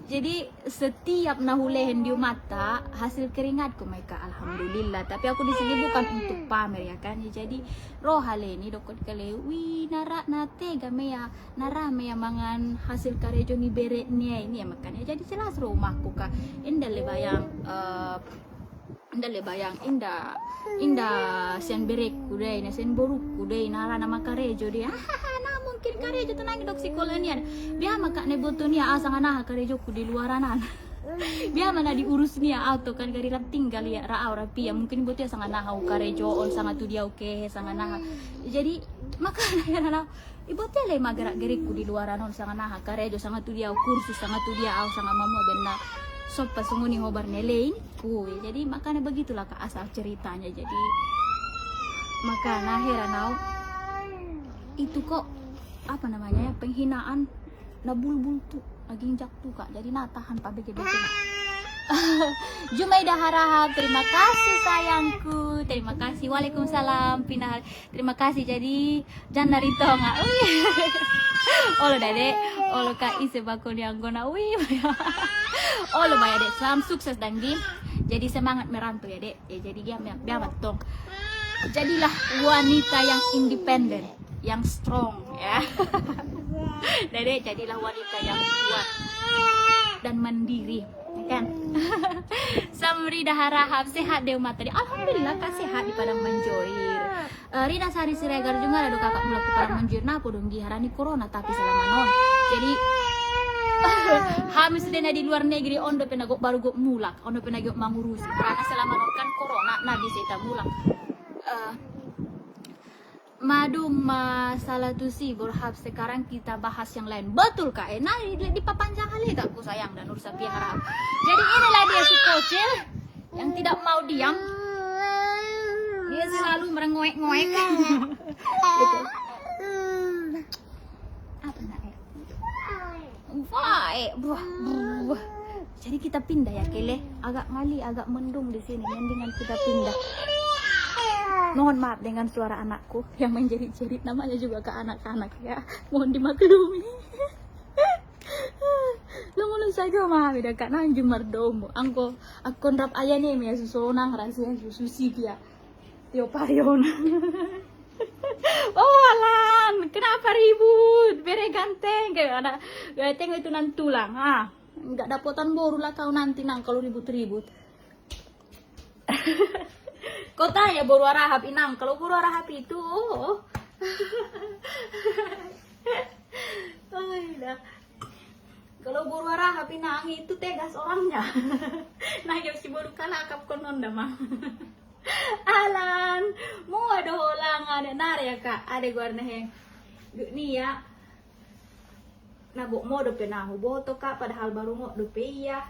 Jadi setiap nahulehen di mata hasil keringatku mereka alhamdulillah. Tapi aku di sini bukan untuk pamer ya kan. Jadi roh haleni dokot kale wi nara nate game ya nara me mangan hasil karejo ni bere ni ini ya makanya jadi jelas rumahku kak indah lebayang indah sen berek kudai na sen boruk kudai nara nama karejo dia mungkin karejo tenang dok sikolanian biar maka nebotonia asang anah karejo ku di luaranan biar mana diurus nia auto kan gari tinggal ya ra rapi ya mungkin buat ya sangat nah karejo on sangat tu dia oke sangat nah jadi maka na ibu teh le magarak geriku di luaranan sangat nah karejo sangat tu dia kursus sangat tu dia au sangat mamo benar sopa sunguni hobar nelein ku jadi makanya begitulah ke asal ceritanya jadi makanya heranau itu kok apa namanya penghinaan nabulbul tuh lagi injak tuh kak jadi natahan pak BGB Jumaida Harahap terima kasih sayangku terima kasih Waalaikumsalam Pinal terima kasih jadi jangan narito nggak olo dade olo kak ise bakon yang gona olo bayar dek salam sukses danggi jadi semangat merantau ya dek ya jadi dia biar tong jadilah wanita yang independen yang strong ya. Dede jadilah wanita yang kuat dan mandiri kan. Samrida Harahap sehat deh umat tadi alhamdulillah kak sehat di Padang Manjoir. Rina Sari Siregar juga ada kakak mulai ke Padang Manjoir napo dong diharani corona tapi selama non jadi hamis dena di luar negeri ondo penagok baru gok mulak ondo penagok mangurusi karena selama non kan corona nabi seta mulak Madung masalah tuh sih berhab. Sekarang kita bahas yang lain. Betul kak? Nah di papanjang kali gak ku sayang dan Nur Sapi harap. Jadi inilah dia si kocil yang tidak mau diam. Dia selalu merengoek-ngoek. Apa nak? Buah. Jadi kita pindah ya Kele. Agak ngali, agak mendung di sini. Mendingan kita pindah. Mohon maaf dengan suara anakku yang menjerit-jerit, namanya juga ke anak-anak ya. Mohon dimaklumi. Lumulun saja mah beda kak nanjung mardomo. Angko rap ayah nih ya susu nang rahasia susu dia. Tio payon. Oh alan, kenapa ribut? Bere ganteng kayak ada ganteng itu nan tulang. Enggak dapetan boru lah kau nanti nang kalau ribut-ribut. Kau tanya boru arahap inang, kalau boru arahap itu oh iya. Kalau boru arahap inang itu tegas orangnya. Nah yang si boru kalakap konon mah. Alan, mau ada holang ada nar ya kak, ada guarna heng. Nih ya. Nabok mo do penahu boto kak, padahal baru mo do iya.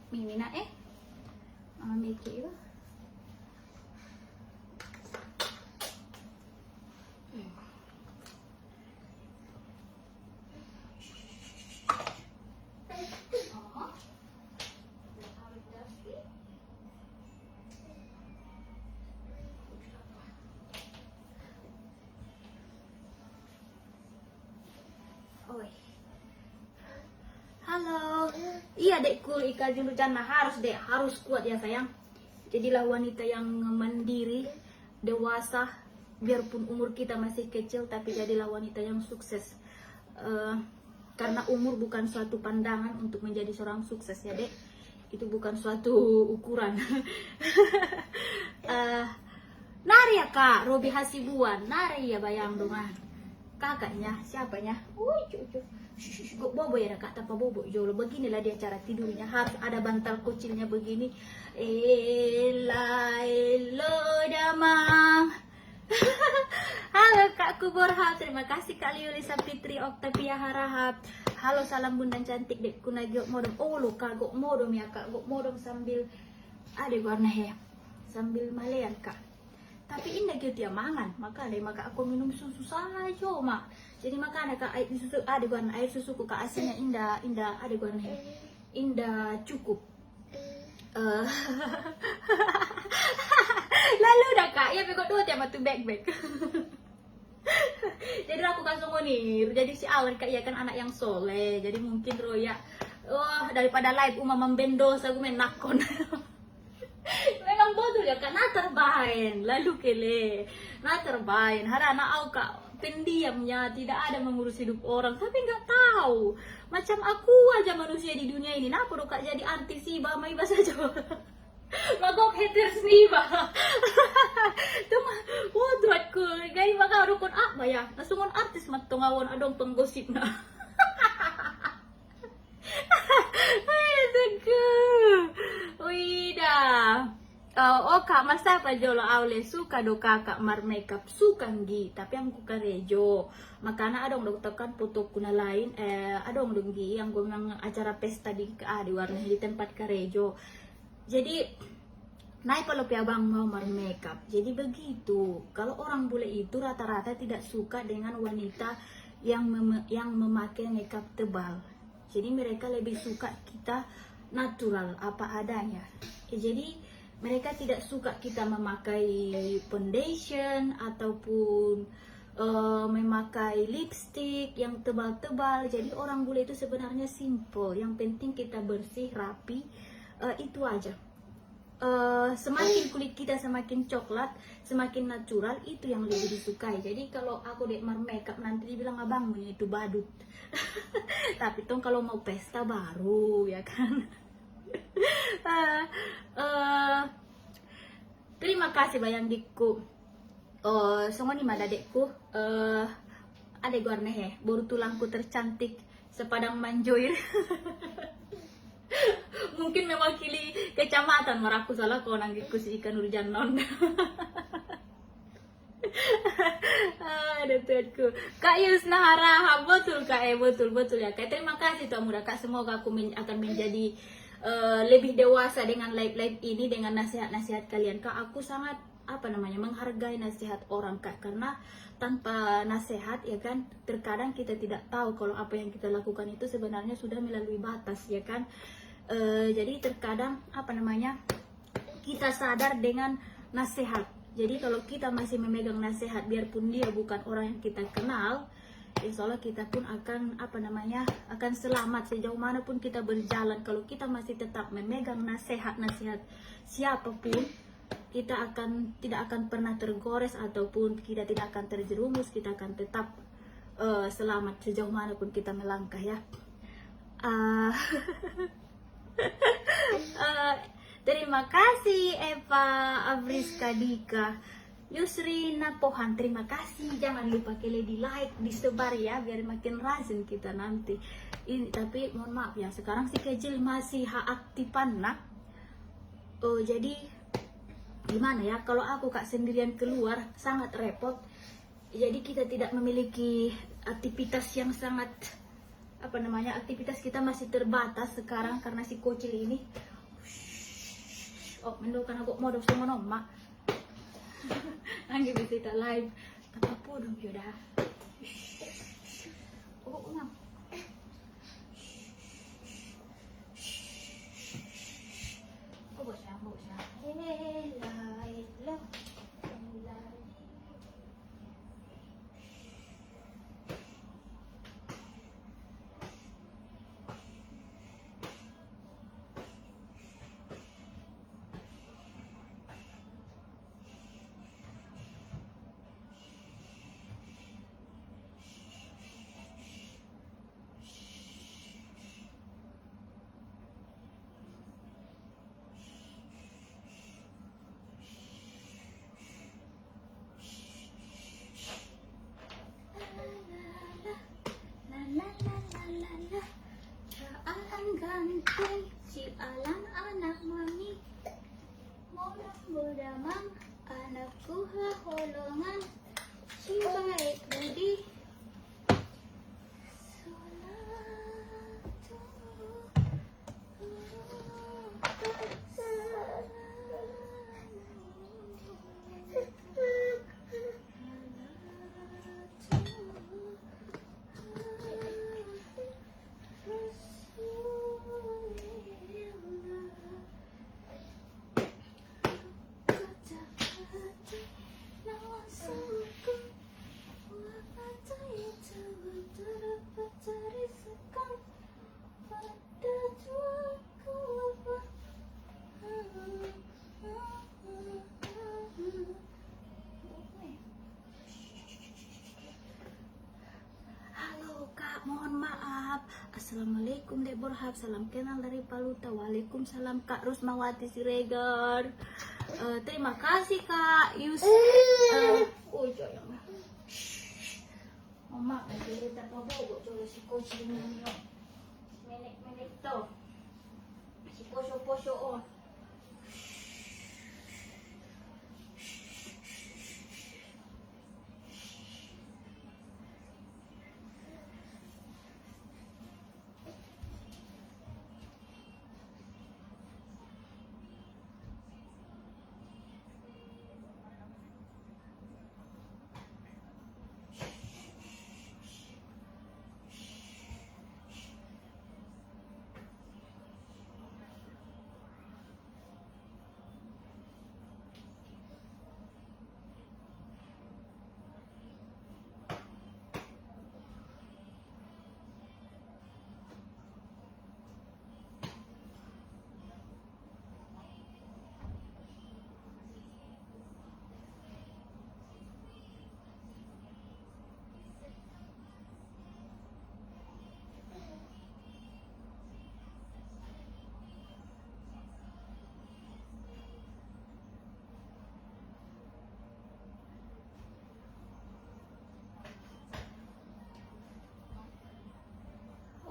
Mimina mama mikir itu. Halo, iya dekku Ika dulu Jana harus kuat ya sayang. Jadilah wanita yang mandiri, dewasa, biarpun umur kita masih kecil tapi jadilah wanita yang sukses. Karena umur bukan suatu pandangan untuk menjadi seorang sukses ya dek, itu bukan suatu ukuran. Nari ya kak, Robi Hasibuan, nari ya bayang dong kakaknya, siapanya? Cucu. Bobo ya kak, tanpa bobo jolo. Beginilah dia cara tidurnya, harus ada bantal kecilnya begini. Elo damang. Halo kak Kuborhab, terima kasih kak Liulisa Fitri Oktavia Harahap. Halo salam bunda cantik dek kunagio modom. Oh lo kak gok modom ya kak, gok modom sambil ada warna ya, sambil malean kak. Tapi indah gitu ya mangan, maka aku minum susu saja mak. Jadi makanya kak air susu ada warna air susuku kak asinnya indah ada warna indah cukup. Lalu dah kak ya pekot dua tiap batu back. Jadi aku kasih ngonir, jadi si Awan kak ya kan anak yang soleh, jadi mungkin Roya daripada live membendos aku main nakon. Memang bodoh ya kak, terbain lalu kele terbain hari anak aku kak pendiamnya, tidak ada mengurus hidup orang, tapi nggak tahu macam aku aja manusia di dunia ini, nah perlu kak jadi artis sih bah mai bahasa Jawa. Magok haters nih bah. Tuh mah bodoh aku gaya maka rukun apa ya, langsung artis matungawon adong penggosip na. Kak masa apa jolo awle suka do kakak mar makeup suka ngi tapi aku karejo makana adong dong tekan foto kuna lain adong dong gi yang gue nang acara pesta di warna di tempat karejo jadi naik kalau abang mau mar makeup jadi begitu. Kalau orang bule itu rata-rata tidak suka dengan wanita yang memakai makeup tebal, jadi mereka lebih suka kita natural apa adanya jadi mereka tidak suka kita memakai foundation ataupun memakai lipstick yang tebal-tebal. Jadi orang bule itu sebenarnya simple, yang penting kita bersih, rapi, itu aja. Semakin kulit kita semakin coklat, semakin natural, itu yang lebih disukai. Jadi kalau aku dek mar makeup nanti dibilang abang itu badut. Tapi tuh kalau mau pesta baru ya kan. Terima kasih bayang diku. Semua nih mada dekku. Ada warna baru tulangku tercantik sepadang manjoir. Mungkin mewakili kecamatan maraku salah kau nanggiku si ikan urjan non. Aduh Tuhanku. Kak Yusna Haraha, betul Kak, betul ya Kak. Terima kasih Tuhan Muda Kak, semoga aku akan menjadi lebih dewasa dengan live ini, dengan nasihat-nasihat kalian Kak. Aku sangat menghargai nasihat orang Kak, karena tanpa nasihat ya kan, terkadang kita tidak tahu kalau apa yang kita lakukan itu sebenarnya sudah melalui batas ya kan. Jadi terkadang kita sadar dengan nasihat. Jadi kalau kita masih memegang nasihat, biarpun dia bukan orang yang kita kenal, insya Allah kita pun akan akan selamat sejauh manapun kita berjalan. Kalau kita masih tetap memegang nasihat siapapun, kita tidak akan pernah tergores ataupun kita tidak akan terjerumus. Kita akan tetap selamat sejauh manapun kita melangkah ya. Terima kasih Eva Abriska Dika Yusri Napohan, terima kasih. Jangan lupa kalian di like, disebar ya, biar makin rajin kita nanti. Ini tapi mohon maaf ya, sekarang si kecil masih aktifan nak. Jadi gimana ya, kalau aku Kak sendirian keluar sangat repot. Jadi kita tidak memiliki aktivitas yang sangat aktivitas kita masih terbatas sekarang karena si kecil ini. Oh, mendokan aku mau sama noma. Anggi bisa live. Tapi apa dong sudah. Oh, ngam. Oh, bosnya. Hello. Ganteng si Alan anak mami, modang anakku haholongan, si baik budi. Mohon maaf. Assalamualaikum Dek Borhab, salam kenal dari Paluta. Waalaikumsalam Kak Rusmawati Siregar. Terima kasih Kak Yus. Oh jangan. Mama nanti kita bobo coba si kucing ini. Menek to. Si poso on.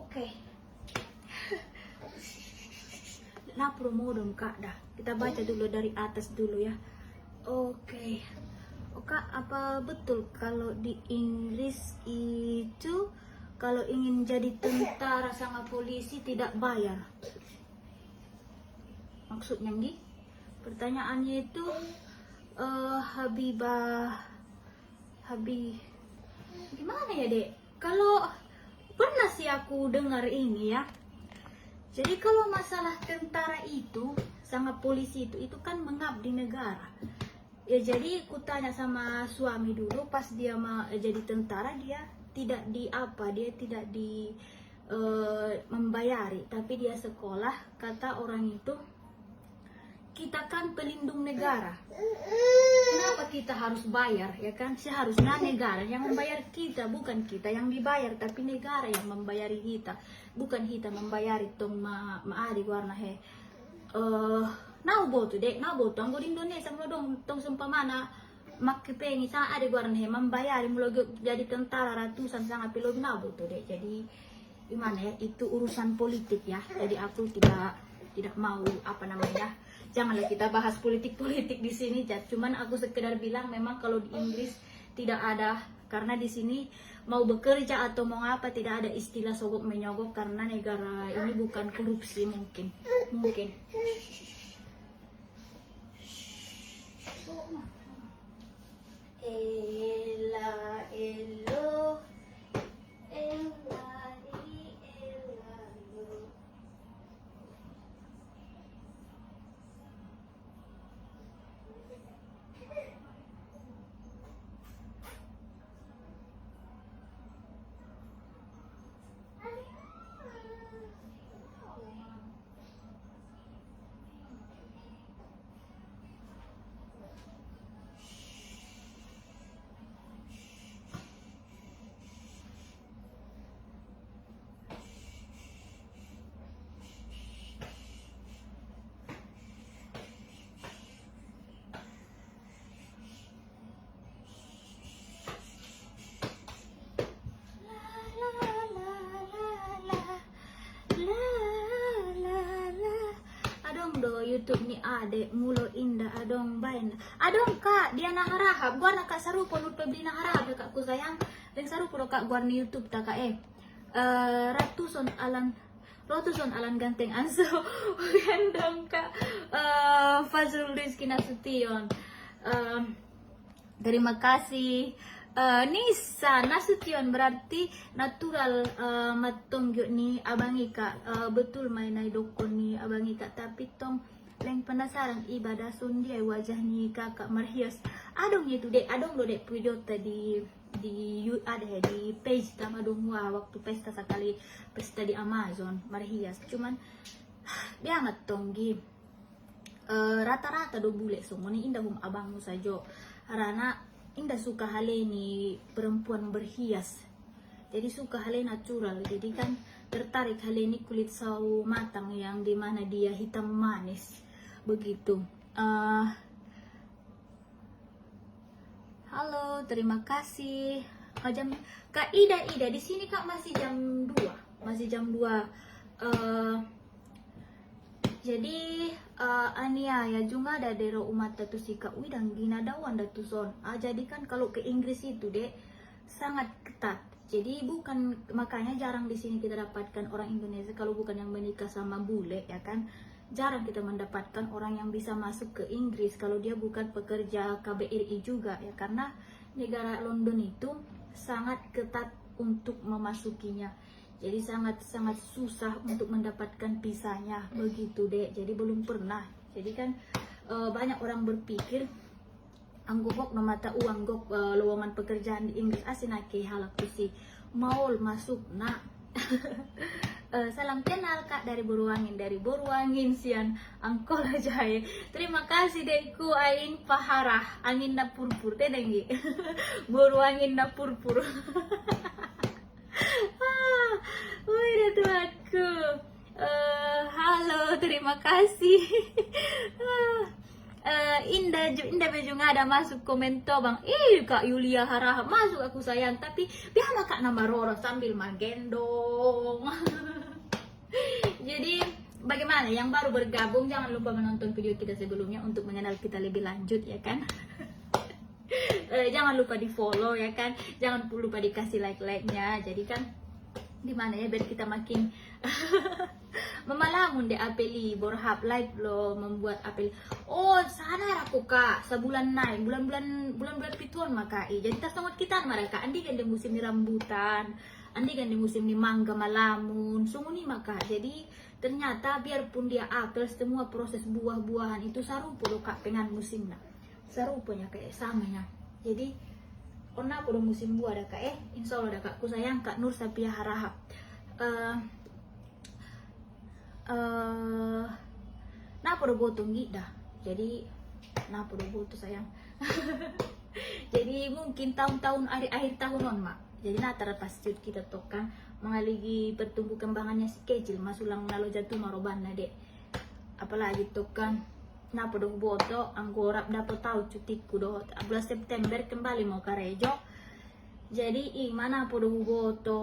Oke. Nah promo dong kak dah. Kita baca dulu dari atas dulu ya. Oke. Oh, kak, apa betul kalau di Inggris itu kalau ingin jadi tentara sama polisi tidak bayar? Maksudnya nih? Pertanyaannya itu gimana ya dek? Kalau pernah sih aku dengar ini ya. Jadi kalau masalah tentara itu sama polisi itu kan mengabdi negara. Ya jadi aku tanya sama suami dulu pas dia mau jadi tentara, dia tidak membayari, tapi dia sekolah. Kata orang itu, kita kan pelindung negara, kenapa kita harus bayar ya kan? Seharusnya negara yang membayar kita, bukan kita yang dibayar, tapi negara yang membayari kita, bukan kita membayari tong maari warna he. Nau boto anggo di Indonesia mula dong tong sempamana makipengi sa ada warna he membayari mula jadi tentara ratusan sangat pilot nau boto dek. Jadi gimana ya, itu urusan politik ya. Jadi aku tidak mau janganlah kita bahas politik di sini. Cuman aku sekedar bilang memang kalau di Inggris tidak ada, karena di sini mau bekerja atau mau apa tidak ada istilah sogok menyogok, karena negara ini bukan korupsi mungkin. Do YouTube ni ade mulo indah adong bain adong kak dia naharahab gua nak sarupo nut pebli naharahab kak ku sayang dan sarupo kak gua ni YouTube ta kak ratusan alan ganteng anso gendong kak Fazrul Rizky Nasution. Terima kasih. Nisa Nasution berarti natural matong yuk ni abangi kak. Betul mainai dokon ni abangi kak, tapi tong leng penasaran ibadah sundi wajah ni kakak Marhias. Adong itu dek, adong do dek video tadi ada di page sama dong waktu pesta sekali pesta di Amazon Marhias. Cuman dia amat tonggi rata-rata do bule semua ni indah abangmu sajo karena indah suka hale ni perempuan berhias, jadi suka hale natural, jadi kan tertarik hale ni kulit sawo matang yang dimana dia hitam manis begitu. Halo, terima kasih Kak Ida di sini kak masih jam 2. Jadi Ania ya juga ada dero umat tu sika widang gina dawan datu son. Jadi kan kalau ke Inggris itu dek sangat ketat. Jadi bukan, makanya jarang di sini kita dapatkan orang Indonesia kalau bukan yang menikah sama bule ya kan. Jarang kita mendapatkan orang yang bisa masuk ke Inggris kalau dia bukan pekerja KBRI juga ya, karena negara London itu sangat ketat untuk memasukinya. Jadi sangat susah untuk mendapatkan visanya begitu dek. Jadi belum pernah. Jadi kan banyak orang berpikir anggok no mata uang gok lowongan pekerjaan di Inggris asinake halak tu si mau masuk nak. Salam kenal kak dari Boruangin sian angkol aja ya. Terima kasih dekku aing paharah angin na purpur teh dengi. Boruangin na purpur. Wih Tuhanku. Halo, terima kasih. Indah juga ada masuk komentar bang. Kak Yulia Harah masuk aku sayang, tapi biar kak nama Roro sambil magendong. Jadi bagaimana yang baru bergabung, jangan lupa menonton video kita sebelumnya untuk mengenal kita lebih lanjut ya kan. Jangan lupa di follow ya kan, jangan lupa dikasih like-nya, jadi kan dimana ya biar kita makin memalamun deh apeli borhab live lo membuat apel. Oh sadar aku kak, sebulan naik bulan pituan makai, jadi tas sangat kita mereka andi kan di musim di rambutan, andi kan di musim di mangga malamun sungguh nih maka. Jadi ternyata biarpun dia apel, semua proses buah-buahan itu sarupa lo kak dengan musim nah, sarupanya kayak samanya. Jadi karena aku udah musim buah ada kak insya Allah ada kak, ku sayang kak Nur Sapia Harahap. Nah aku udah botong dah, jadi nah aku udah botong sayang. Jadi mungkin tahun-tahun akhir tahun mak, jadi nah terlepas kita tokan mengaligi pertumbuh kembangannya si kecil masulang nalo jatuh marobana dek, apalagi tokan nah pada boto anggorap dapat tahu cutiku doh bulan September kembali mau ke Rejo. Jadi mana pada boto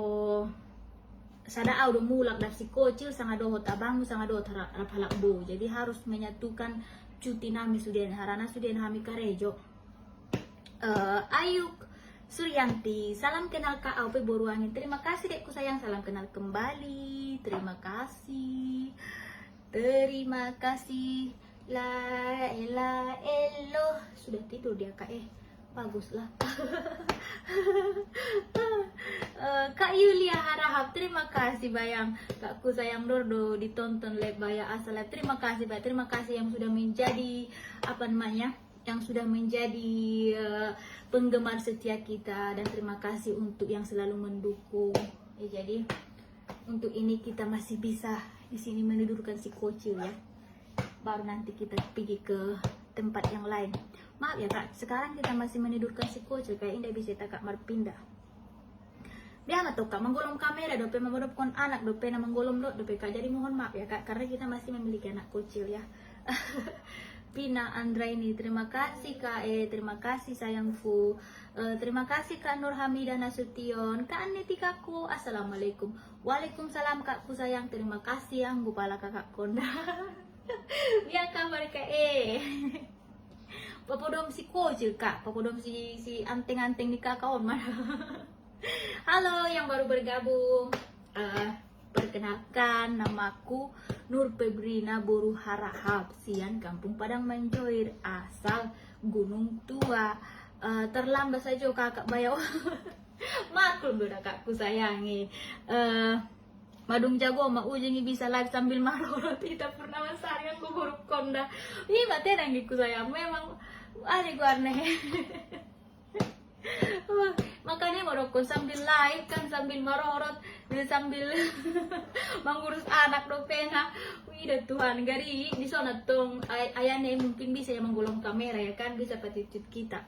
sada au do mulak dah si kocil sangat doh tabang sangat doh harap halak bu, jadi harus menyatukan cuti nami sudah harana sudah nami ke Rejo. Ayuk Suryanti, salam kenal Kak Aupe Boruangin. Terima kasih dekku sayang, salam kenal kembali. Terima kasih. Terima kasih. La ela elo. Sudah tidur dia Kak baguslah. Kak Yulia Harahap, terima kasih bayang. Kakku sayang Dordo ditonton live Baya Asal. Terima kasih Bay, terima kasih yang sudah menjadi apa namanya? Yang sudah menjadi penggemar setia kita, dan terima kasih untuk yang selalu mendukung. Jadi untuk ini kita masih bisa di sini menidurkan si kocil ya. Baru nanti kita pergi ke tempat yang lain. Maaf ya kak, sekarang kita masih menidurkan si kocil, kayak indah bisa tak kak pindah. Dia nggak tahu kak menggolong kamera, dope memodopkan anak, dope na menggolong dope kak. Jadi mohon maaf ya kak, karena kita masih memiliki anak kecil ya. Pina Andraini, terima kasih kak terima kasih sayangku. Terima kasih kak Nur Hamidah Nasution, kak Anetikaku, assalamualaikum. Waalaikumsalam kakku sayang, terima kasih yang gupala kakak konda. Ya kabar kak Papodom si kocil kak, papodom si anteng-anteng di kakak mana. Halo yang baru bergabung, perkenalkan namaku Nur Febrina Boru Harahap, Sian Kampung Padang Manjoir, asal Gunung Tua. Terlambat saja kakak bayo. Maklum udah kakku sayangi. Madung jago ma ujengi bisa live sambil marorot, tidak pernah masari yang buruk konda. Ini mati nanggiku sayang, memang ada gua aneh. Makanya morokon sambil live kan, sambil marorot, sambil mengurus anak do pena. Wih Tuhan, gari di sana tong ayahnya mungkin bisa yang menggolong kamera ya kan, bisa petitit kita.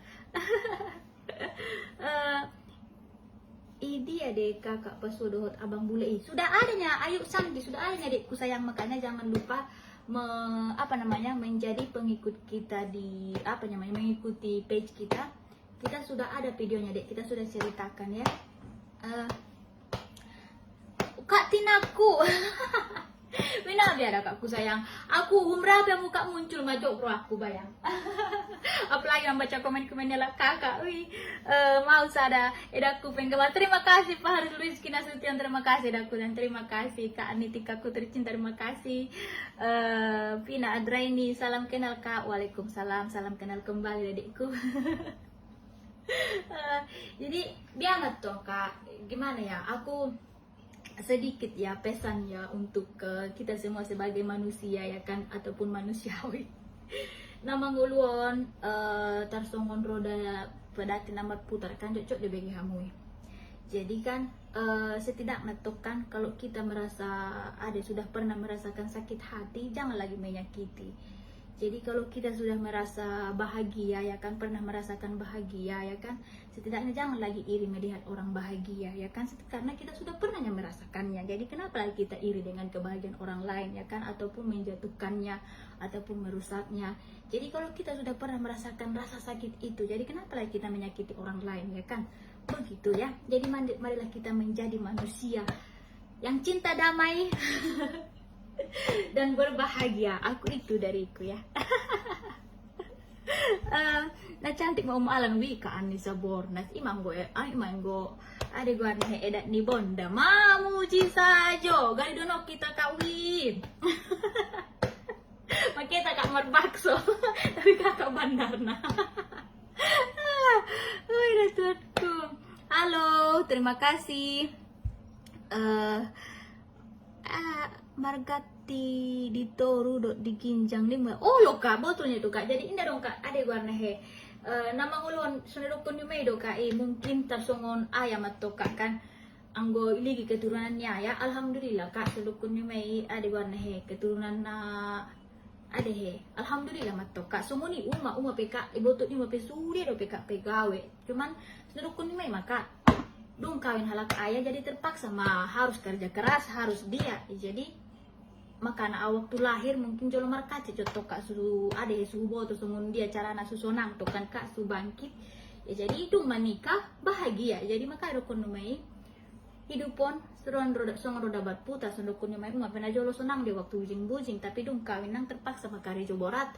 Ini adek kakak pesudohot abang bule sudah adanya, ayo Sandi sudah adanya dekku sayang, makanya jangan lupa menjadi pengikut kita di mengikuti page kita. Kita sudah ada videonya dek, kita sudah ceritakan ya. Kak Tinaku. Benar biar kakku sayang. Aku umrah biar muka muncul majok bro aku bayang. Apalagi yang baca komen-komennya lah kakak. Mau sada edaku penggemar. Terima kasih Pak Haris Luis Kinasution, terima kasih edaku, dan terima kasih Kak Anitikaku tercinta, terima kasih. Pina Adraini, salam kenal Kak. Waalaikumsalam, salam kenal kembali adikku. Jadi biar tuh Kak, gimana ya, aku sedikit ya pesan ya untuk kita semua sebagai manusia ya kan, ataupun manusiawi. Nama nguluan tarsongon roda pedati nama putar kan cocok di bagi hamui. Jadi kan setidaknya tuh kan kalau kita merasa sudah pernah merasakan sakit hati, jangan lagi menyakiti. Jadi kalau kita sudah merasa bahagia ya kan, pernah merasakan bahagia ya kan, setidaknya jangan lagi iri melihat orang bahagia ya kan, karena kita sudah pernah merasakannya. Jadi kenapa lagi kita iri dengan kebahagiaan orang lain ya kan, ataupun menjatuhkannya ataupun merusaknya. Jadi kalau kita sudah pernah merasakan rasa sakit itu, jadi kenapa lagi kita menyakiti orang lain ya kan, begitu ya. Jadi marilah kita menjadi manusia yang cinta damai. dan berbahagia. Aku itu dariku ya. Na cantik mau alang wika Anissa Bornas imanggo ada gua nih edat ni bonda mamuji sajo gari dono kita kawin. Makanya kak merbakso tapi kakak bandarna. Udah tuanku. Halo, terima kasih. Margati di Toru di Ginjang nih. Oh yo kak, betulnya tuh kak. Jadi ini dong kak, ada warna he. Nama ulun sudah rukun nyumai do kak. Mungkin tersongon ayam atau kak kan. Anggo iligi keturunannya ya. Alhamdulillah kak, sedukun nyumai ada warna he keturunan ada he. Alhamdulillah matto kak. Sumuni uma PK, ibotut uma pe surya do PK pegawe. Cuman sedukun nyumai maka dong kawin halak ayah jadi terpaksa harus kerja keras harus dia jadi makana waktu lahir mungkin jolo markaci contoh kak suhu ada suhu boto sumun dia cara nasusonang tuh kan kak su bangkit ya jadi itu menikah bahagia jadi maka rukun numai hidupon songon roda bat putas rukun numai nggak pernah jolo sonang di waktu bujing tapi dong kawin nang terpaksa makari joborat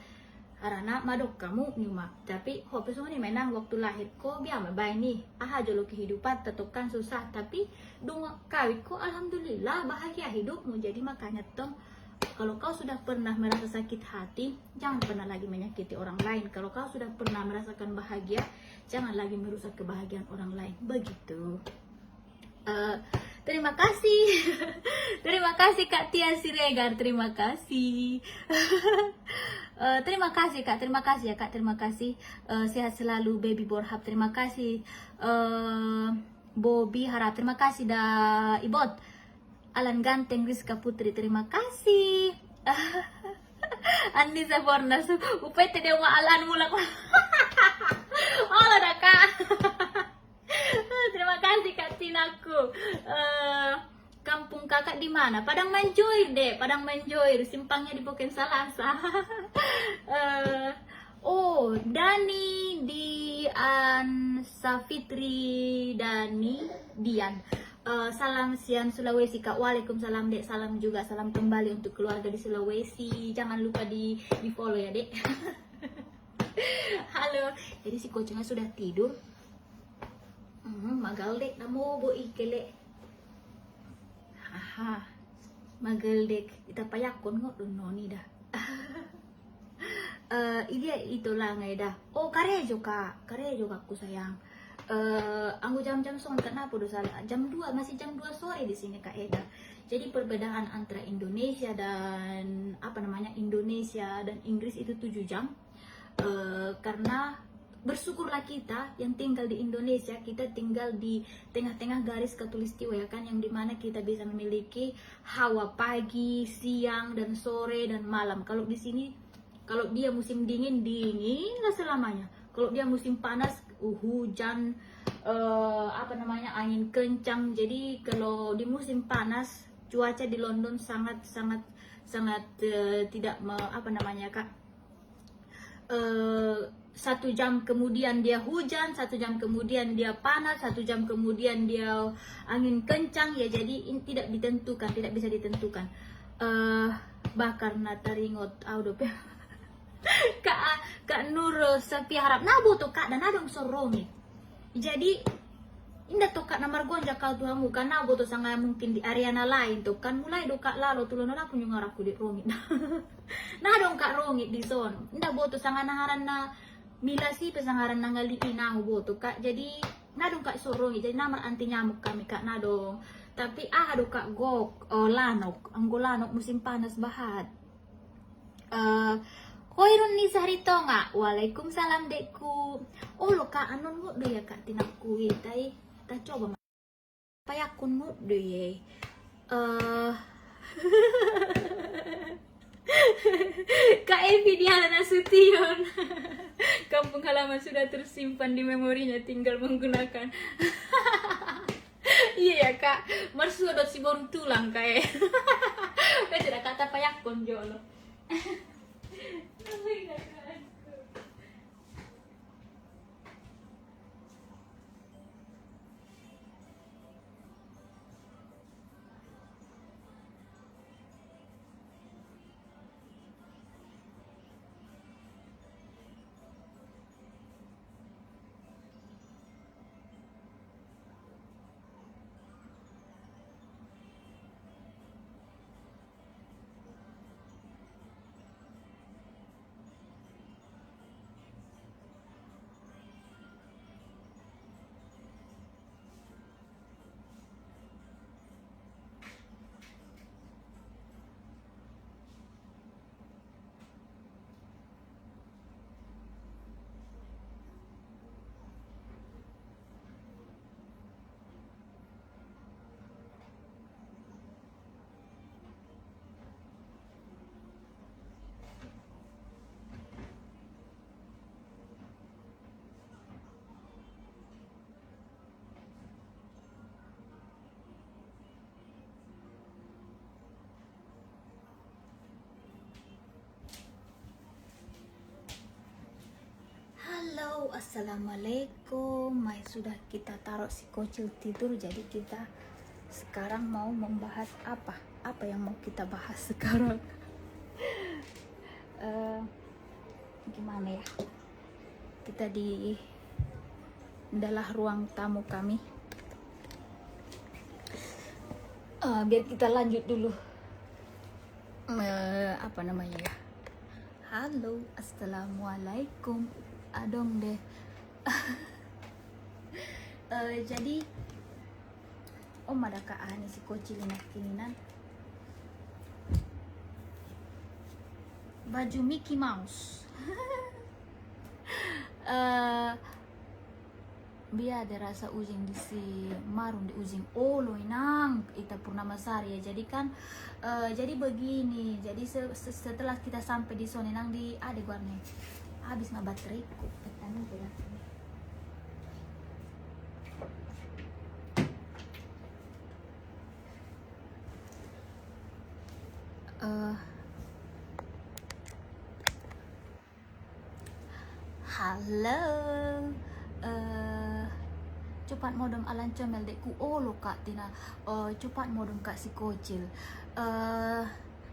karena madok kamu nyuma tapi hope semua nih menang waktu lahir kok biar baik nih jolo kehidupan tetukan susah tapi dong kawin kok alhamdulillah bahagia hidupmu jadi makanya tong kalau kau sudah pernah merasa sakit hati jangan pernah lagi menyakiti orang lain kalau kau sudah pernah merasakan bahagia jangan lagi merusak kebahagiaan orang lain begitu. Terima kasih. Terima kasih Kak Tia Siregar, terima kasih. Terima kasih Kak, terima kasih ya Kak, terima kasih. Sehat selalu Baby Borhab, terima kasih. Bobby Harap, terima kasih dah Ibot. Alan Ganteng Rizka Putri, terima kasih. Anissa Bornas, upete dewa Alan mulak. Oh dah Kak. Terima kasih Kak Tinaku. Kampung kakak di mana? Padang Manjoir deh, Padang Manjoir. Simpangnya di Poken Salasa. Oh, Dani Dian Safitri Dian. Salam siang Sulawesi Kak. Waalaikumsalam Dek. Salam juga, salam kembali untuk keluarga di Sulawesi. Jangan lupa di follow ya Dek. Halo. Jadi si kucingnya sudah tidur. Magal dek namo bo ikele. Magal dek kita payakon ngot noni dah. Ini itu lah ngai dah. Oh karejo kak, karejo aku sayang. Anggo jam-jam son kenapa dosa jam 2 masih jam 2 sore di sini Kak Eda. Jadi perbedaan antara Indonesia dan Indonesia dan Inggris itu 7 jam. Karena bersyukurlah kita yang tinggal di Indonesia, kita tinggal di tengah-tengah garis khatulistiwa ya kan, yang dimana kita bisa memiliki hawa pagi, siang dan sore dan malam. Kalau di sini, kalau dia musim dingin lah selamanya. Kalau dia musim panas hujan, angin kencang. Jadi kalau di musim panas cuaca di London sangat tidak Kak. 1 jam kemudian dia hujan, 1 jam kemudian dia panas, 1 jam kemudian dia angin kencang ya, jadi ini tidak ditentukan, tidak bisa ditentukan. Bakar nataringot audo Kak Nur Sepi Harap nabu tuh Kak dan adong sorongi. Jadi indah tuh Kak nomor gonja kau tuh hamu kan nabu tuh sangat mungkin di area lain tuh kan mulai do Kak lalu tulun aku nyungaraku di rongit. Nah dong Kak rongit di zon. Indah boto sangat naharan na milasi pesangaran nangali inahu boto Kak. Jadi nadong Kak sorongit jadi nama anti nyamuk kami Kak nadong. Tapi do Kak gok lanok, anggolanok musim panas bahat. Koirun ni sarito nga. Waalaikumsalam dekku. Oh lo Kak anon mo do ya Kak tinakui tay. Ta coba payakun mo do ye. Kak Evi Diana Nasution. Kampung halaman sudah tersimpan di memorinya, tinggal menggunakan. Iya ya Kak, marsudot si baru tulang kayak. Tidak kata payakun jolo. Assalamualaikum. Sudah kita taruh si kocil tidur, jadi kita sekarang mau membahas apa yang mau kita bahas sekarang. Gimana ya, kita di adalah ruang tamu kami. Biar kita lanjut dulu. Apa namanya ya, halo, assalamualaikum, adong deh. Jadi ada kaan si kocilin kininan baju Mickey Mouse. Biar ada rasa ujing di si marun di ujing olo inang ita Purnamasari ya. Jadi kan jadi begini, jadi setelah kita sampai di zona nang di ada guarne habis nggak bateraiku petani berat. Halo, cepat modem alan comel dekku olo kak tina, cepat modem kak si kocil.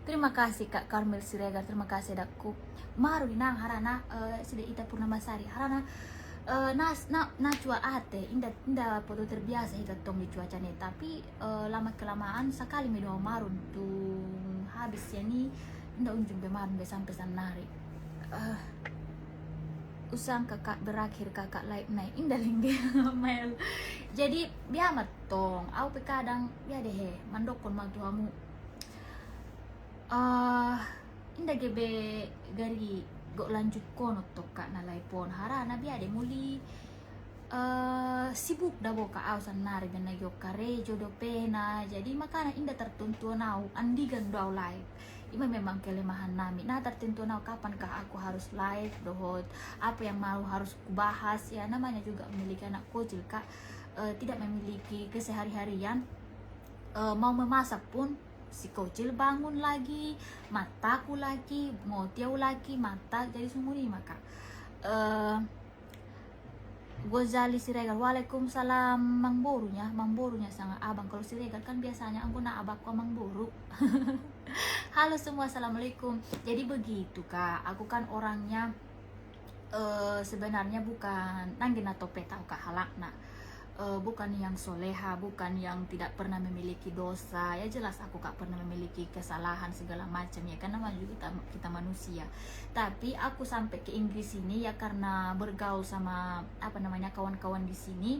Terima kasih Kak Karmel Siregar, terima kasih dakku maru nang harana sida ita Purnamasari harana na cua ate inda poto terbiasa hita tong di cuaca nih, tapi lama kelamaan sekali medo marun tuh habis ya nih inda unjung be marun be sampai sanari. Usang kakak berakhir kakak live naik indah lingge mail. Jadi biar matong au pe kadang biar deh mandokon mal tuamu indah gebe gari go lanjut kono to kak na live pon harana biar deh muli sibuk dah boka au sanari ben nagyo kare jodo pena, jadi makanya indah tertentu nau andigan dau live. Ini memang kelemahan nami. Nah tertentu nau kapankah aku harus live dohot, apa yang mau harus kubahas ya, namanya juga memiliki anak kecil kak, tidak memiliki kesehari-harian, mau memasak pun si kecil bangun lagi, mataku lagi, mau tiau lagi mata, jadi semua ini maka Gozali Siregar, waalaikumsalam Mang Borunya sangat abang. Kalau Siregar kan biasanya aku nak abakku Mang Boru. Halo semua, assalamualaikum. Jadi begitu kak, aku kan orangnya sebenarnya bukan nanggina tope tau kak halakna, bukan yang soleha, bukan yang tidak pernah memiliki dosa ya. Jelas aku kak pernah memiliki kesalahan segala macam ya, karena juga kita manusia. Tapi aku sampai ke Inggris ini ya karena bergaul sama kawan-kawan di sini.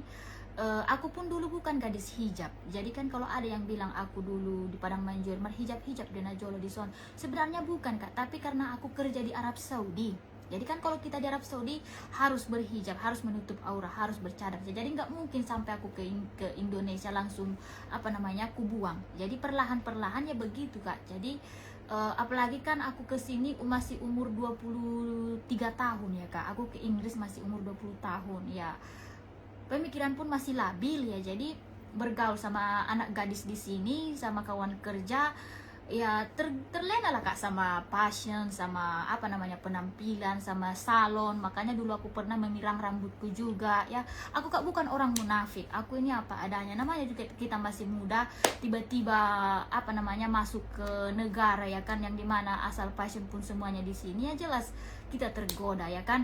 Aku pun dulu bukan gadis hijab. Jadi kan kalau ada yang bilang aku dulu di Padang Manjur hijab dan jolo di son, sebenarnya bukan kak, tapi karena aku kerja di Arab Saudi. Jadi kan kalau kita di Arab Saudi harus berhijab, harus menutup aura, harus bercadar. Jadi nggak mungkin sampai aku ke Indonesia langsung aku buang. Jadi perlahan-perlahan ya begitu kak. Jadi apalagi kan aku ke sini masih umur 23 tahun ya kak. Aku ke Inggris masih umur 20 tahun ya. Pemikiran pun masih labil ya. Jadi bergaul sama anak gadis di sini, sama kawan kerja ya terlena lah kak sama passion, sama penampilan, sama salon. Makanya dulu aku pernah memirang rambutku juga ya. Aku kak bukan orang munafik, aku ini apa adanya. Namanya juga kita masih muda, tiba-tiba masuk ke negara ya kan, yang dimana asal passion pun semuanya di sini ya, jelas kita tergoda ya kan.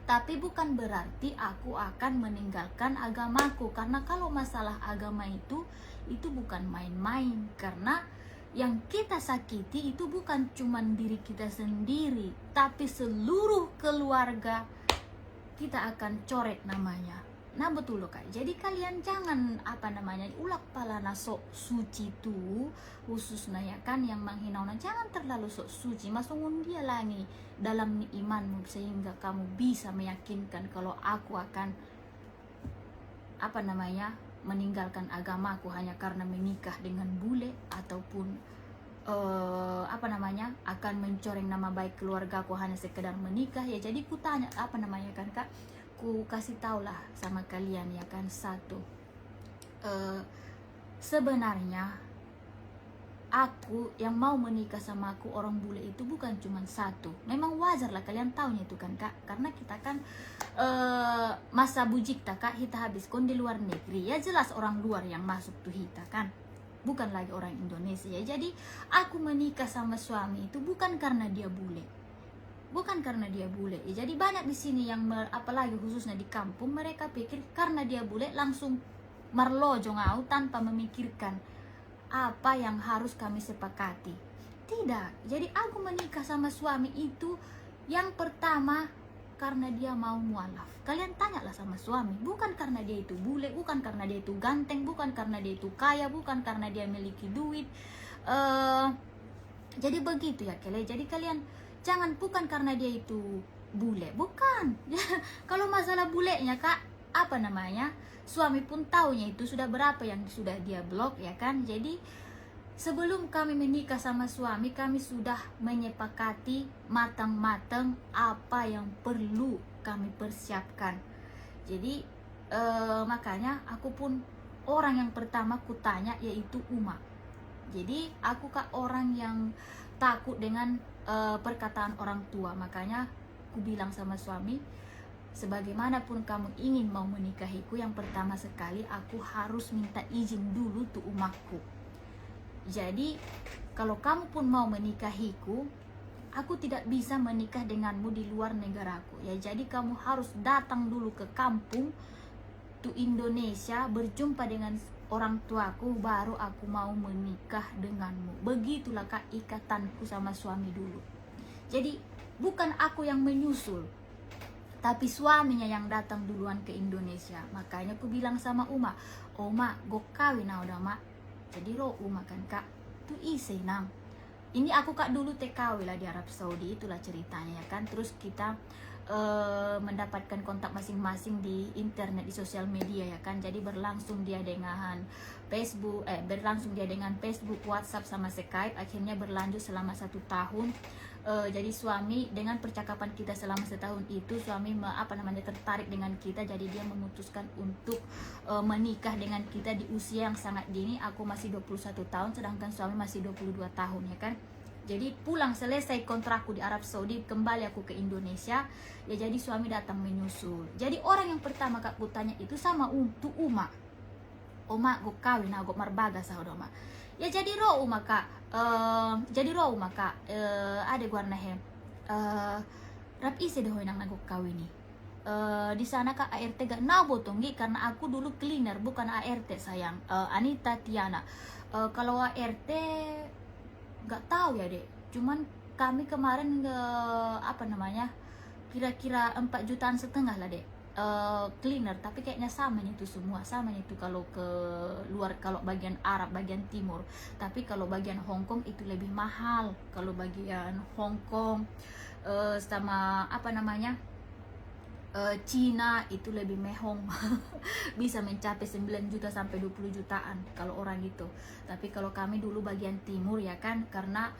Tapi bukan berarti aku akan meninggalkan agamaku, karena kalau masalah agama itu bukan main-main. Karena yang kita sakiti itu bukan cuma diri kita sendiri, tapi seluruh keluarga kita akan coret namanya. Nah betul loh kak. Jadi kalian jangan ulak palana sok suci tuh khususnya ya kan, yang menghinauna jangan terlalu sok suci, masungun dia lagi dalam imanmu sehingga kamu bisa meyakinkan kalau aku akan meninggalkan agamaku hanya karena menikah dengan bule, ataupun akan mencoreng nama baik keluargaku hanya sekedar menikah ya. Jadi ku tanya kan kak, ku kasih tau lah sama kalian ya kan, satu, sebenarnya aku yang mau menikah sama aku orang bule itu bukan cuma satu. Memang wajar lah kalian tahunya itu kan kak, karena kita kan masa bujik tak kak, kita habis kon di luar negeri ya, jelas orang luar yang masuk tuh kita kan, bukan lagi orang Indonesia ya. Jadi aku menikah sama suami itu bukan karena dia bule, bukan karena dia bule ya. Jadi banyak di sini yang apalagi khususnya di kampung, mereka pikir karena dia bule langsung marlojo ngau tanpa memikirkan apa yang harus kami sepakati. Tidak. Jadi aku menikah sama suami itu yang pertama karena dia mau mualaf. Kalian tanyalah sama suami, bukan karena dia itu bule, bukan karena dia itu ganteng, bukan karena dia itu kaya, bukan karena dia memiliki duit. Jadi begitu ya kalian. Jadi kalian jangan, bukan karena dia itu bule, bukan. Kalau masalah bulenya kak, apa namanya, suami pun taunya itu sudah berapa yang sudah dia blok ya kan. Jadi sebelum kami menikah sama suami, kami sudah menyepakati matang-matang apa yang perlu kami persiapkan. Jadi makanya aku pun orang yang pertama kutanya yaitu Uma. Jadi aku kak orang yang takut dengan perkataan orang tua. Makanya aku bilang sama suami, sebagaimanapun kamu ingin mau menikahiku, yang pertama sekali aku harus minta izin dulu tuh umaku. Jadi kalau kamu pun mau menikahiku, aku tidak bisa menikah denganmu di luar negaraku ya. Jadi kamu harus datang dulu ke kampung tuh Indonesia, berjumpa dengan orang tuaku, baru aku mau menikah denganmu. Begitulah kak ikatanku sama suami dulu. Jadi bukan aku yang menyusul, tapi suaminya yang datang duluan ke Indonesia. Makanya aku bilang sama Uma, Oma, go kawin na udah mak. Jadi roh Uma kan kak, tuh isi nang. Ini aku kak dulu TKW lah di Arab Saudi, itulah ceritanya ya kan. Terus kita mendapatkan kontak masing-masing di internet, di sosial media ya kan. Jadi berlangsung dia dengan Facebook, WhatsApp sama Skype. Akhirnya berlanjut selama 1 tahun. Jadi suami dengan percakapan kita selama setahun itu, suami tertarik dengan kita. Jadi dia memutuskan untuk menikah dengan kita di usia yang sangat dini. Aku masih 21 tahun sedangkan suami masih 22 tahun ya kan. Jadi pulang selesai kontrakku di Arab Saudi, kembali aku ke Indonesia ya. Jadi suami datang menyusul. Jadi orang yang pertama kak kutanya itu sama untuk Uma. Oma go kawin aku marbaga sahaja Oma. Ya jadi roh Uma kak. Ada guarna he. Rap isi deh nang nagok kawin nih. Di sana kak ART gak nabotonggi karena aku dulu cleaner bukan ART sayang. Anita Tiana. Kalau ART gak tahu ya dek. Cuman kami kemarin kira-kira 4,5 jutaan lah dek. Cleaner, tapi kayaknya sama itu semua, sama itu kalau ke luar, kalau bagian Arab, bagian timur. Tapi kalau bagian Hong Kong itu lebih mahal. Kalau bagian Hong Kong sama Cina itu lebih mehong. Bisa mencapai 9 juta sampai 20 jutaan kalau orang itu. Tapi kalau kami dulu bagian timur ya kan, karena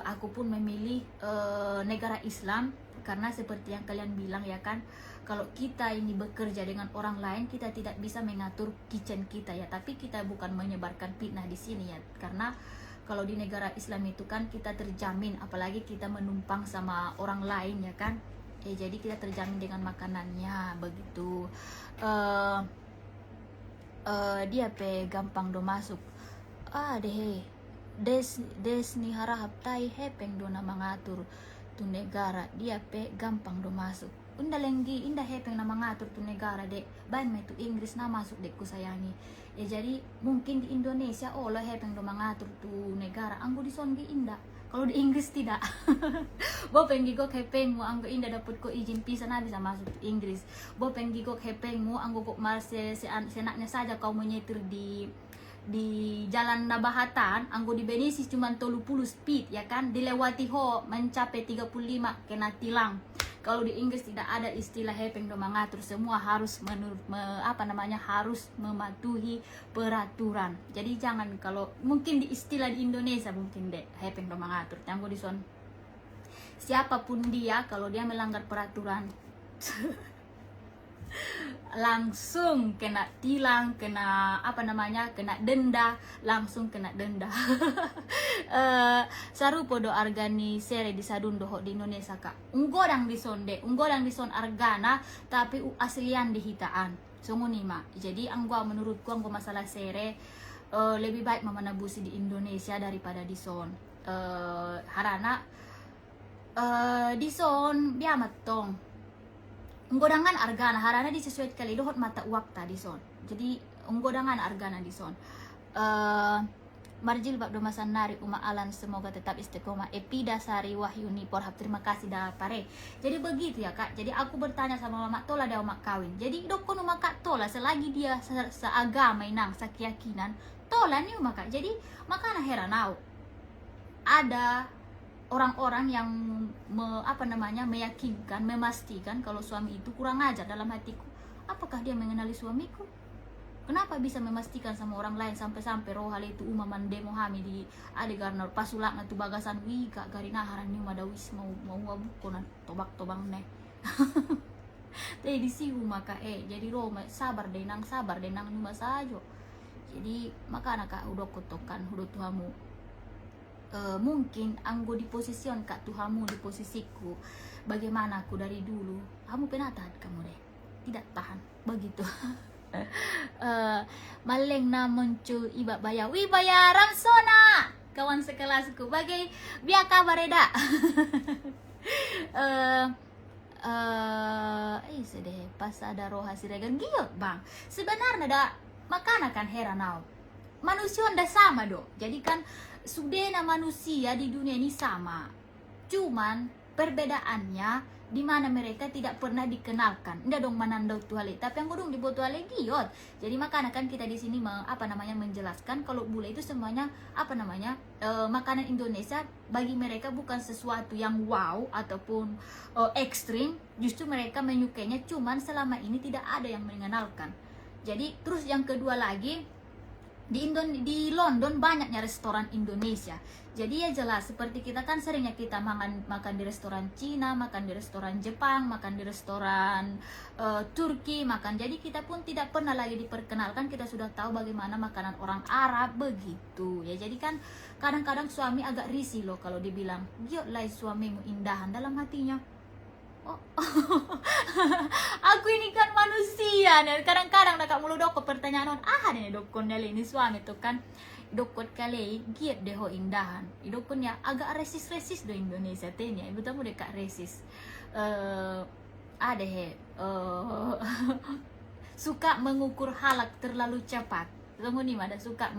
aku pun memilih negara Islam, karena seperti yang kalian bilang ya kan, kalau kita ini bekerja dengan orang lain, kita tidak bisa mengatur kitchen kita ya. Tapi kita bukan menyebarkan fitnah di sini ya, karena kalau di negara Islam itu kan kita terjamin, apalagi kita menumpang sama orang lain ya kan. Jadi kita terjamin dengan makanannya begitu. Dia gampang do masuk. Des ni harahap tai hepeng do na mengatur tu negara, dia gampang do masuk. Indah hepeng na mengatur tu negara dek. Bahan itu Inggris na masuk dekku sayangi. Ya jadi mungkin di Indonesia lo hepeng do mengatur tu negara. Anggo di songi indah. Kalau di Inggris tidak. Bo pengi kok hepengmu anggo indah dapat ko izin visa na bisa masuk Inggris. Bo pengi kok hepengmu anggo kok senaknya saja kau menyetir di jalan Nabahatan, anggo di Benesis cuma 30 speed ya kan, dilewati ho mencapai 35 kena tilang. Kalau di Inggris tidak ada istilah hepeng do mengatur, semua harus harus mematuhi peraturan. Jadi jangan, kalau mungkin di istilah di Indonesia mungkin deh hepeng do mengatur. Tanggo di son siapapun dia, kalau dia melanggar peraturan langsung kena tilang, kena apa namanya, kena denda, langsung kena denda. Sarupo do argani sere di sadun doho di Indonesia kak, unggodang di son argana tapi aslian di hitaan songonima. Jadi menurutku masalah sere lebih baik memanabusi di Indonesia daripada di son. Harana di son biamat tong unggodangan argana harana disesuaikan kali dohot mata uak tadi son. Jadi unggodangan argana di son. Marjil bab domasan nari uma alan, semoga tetap istiqomah. Epi Dasari Wahyuni Porhab, terima kasih dah pare. Jadi begitu ya kak. Jadi aku bertanya sama mama tola dia mak kawin. Jadi dokon uma kak tola selagi dia seagama inang sakeyakinan tola nih uma kak. Jadi makanya heranau ada orang-orang yang meyakinkan, memastikan kalau suami itu kurang ajar. Dalam hatiku, apakah dia mengenali suamiku? Kenapa bisa memastikan sama orang lain sampai-sampai roh hal itu umaman demo hami di adegarnar pasulak na tu bagasan wika garina haran ni madawis mau wabukonan tobak-tobang ne. Tapi di sihu maka jadi roh sabar denang numa sajo. Jadi maka anak udok kotokan hudut tuhamu. Mungkin anggo di posision kak tuhamu di posisiku, bagaimana aku dari dulu, kamu pernah tahan kamu deh, tidak tahan begitu. Maleng na muncul iba baya Ramsona, kawan sekelasku, bagai biar kabar eda. Sedih pas ada roh hasiregan giot bang. Sebenarnya ada makana kan heranau. Manusia ndak sama do. Jadi kan sudena manusia di dunia ini sama. Cuman perbedaannya di mana mereka tidak pernah dikenalkan. Ndak dong manandau tuale, tapi yang godong dibuat tuale giot. Jadi makanya kan kita di sini menjelaskan kalau bule itu semuanya makanan Indonesia bagi mereka bukan sesuatu yang wow ataupun ekstrim. Justru mereka menyukainya, cuman selama ini tidak ada yang mengenalkan. Jadi terus yang kedua lagi, di London banyaknya restoran Indonesia. Jadi ya jelas seperti kita kan seringnya kita makan di restoran Cina, makan di restoran Jepang, makan di restoran Turki, makan. Jadi kita pun tidak pernah lagi diperkenalkan, kita sudah tahu bagaimana makanan orang Arab begitu. Ya jadi kan kadang-kadang suami agak risih loh kalau dibilang, "Giot lah suamimu indahan," dalam hatinya. Oh, aku ini kan manusia nih. Kadang-kadang nak mulu doko pertanyaan nih dokon nali ini suami tuh kan dokot kali giat deho indahan. Dokonnya agak resis do Indonesia tenya. Ibu tamu dekat resis. Ada suka mengukur halak terlalu cepat. Tunggu nih ada suka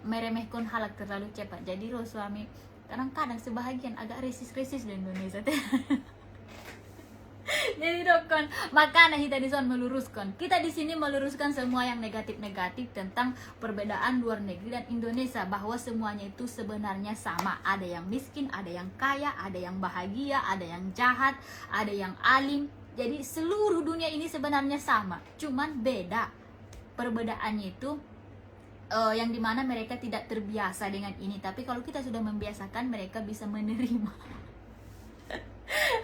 meremehkan halak terlalu cepat. Jadi roh suami kadang-kadang sebahagian agak resis di Indonesia. Jadi dokon, makanya kita di sini meluruskan. Kita di sini meluruskan semua yang negatif-negatif tentang perbedaan luar negeri dan Indonesia, bahwa semuanya itu sebenarnya sama. Ada yang miskin, ada yang kaya, ada yang bahagia, ada yang jahat, ada yang alim. Jadi seluruh dunia ini sebenarnya sama, cuman beda. Perbedaannya itu yang dimana mereka tidak terbiasa dengan ini, tapi kalau kita sudah membiasakan, mereka bisa menerima.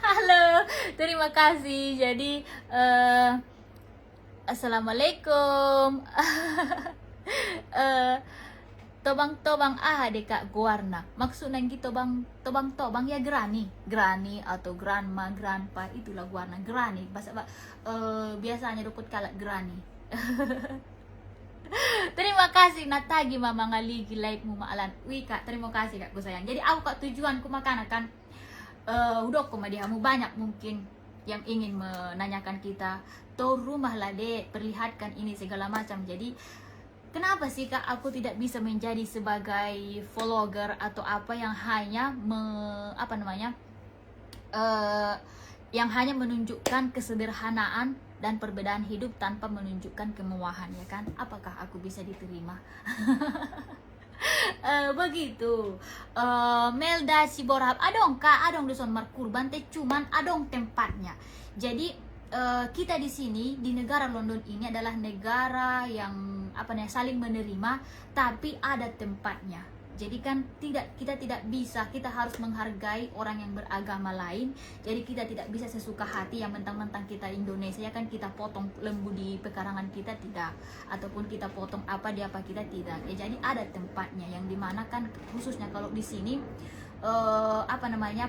Halo, terima kasih. Jadi assalamualaikum. Tobang-tobang deka guarna. Maksud nang gitu tobang ya granny atau grandma, grandpa, itulah guarna. Granny biasanya dapat kalak granny. Terima kasih Natagi mama ngaligi like mu maalan. Wih kak, terima kasih kak ku sayang. Jadi aku kak tujuanku makan kan udah komadihamu banyak mungkin yang ingin menanyakan kita. Tuh rumah lah dek, perlihatkan ini segala macam. Jadi kenapa sih kak aku tidak bisa menjadi sebagai vlogger atau apa yang hanya yang hanya menunjukkan kesederhanaan dan perbedaan hidup tanpa menunjukkan kemewahan, ya kan? Apakah aku bisa diterima? Begitu. Melda Siborhab, adong duson markurban teh cuman adong tempatnya. Jadi kita di sini di negara London ini adalah negara yang saling menerima, tapi ada tempatnya. Jadi kan kita tidak bisa, kita harus menghargai orang yang beragama lain. Jadi kita tidak bisa sesuka hati yang mentang-mentang kita Indonesia ya kan kita potong lembu di pekarangan kita, tidak, ataupun kita potong apa di apa kita, tidak ya. Jadi ada tempatnya yang dimana kan khususnya kalau di sini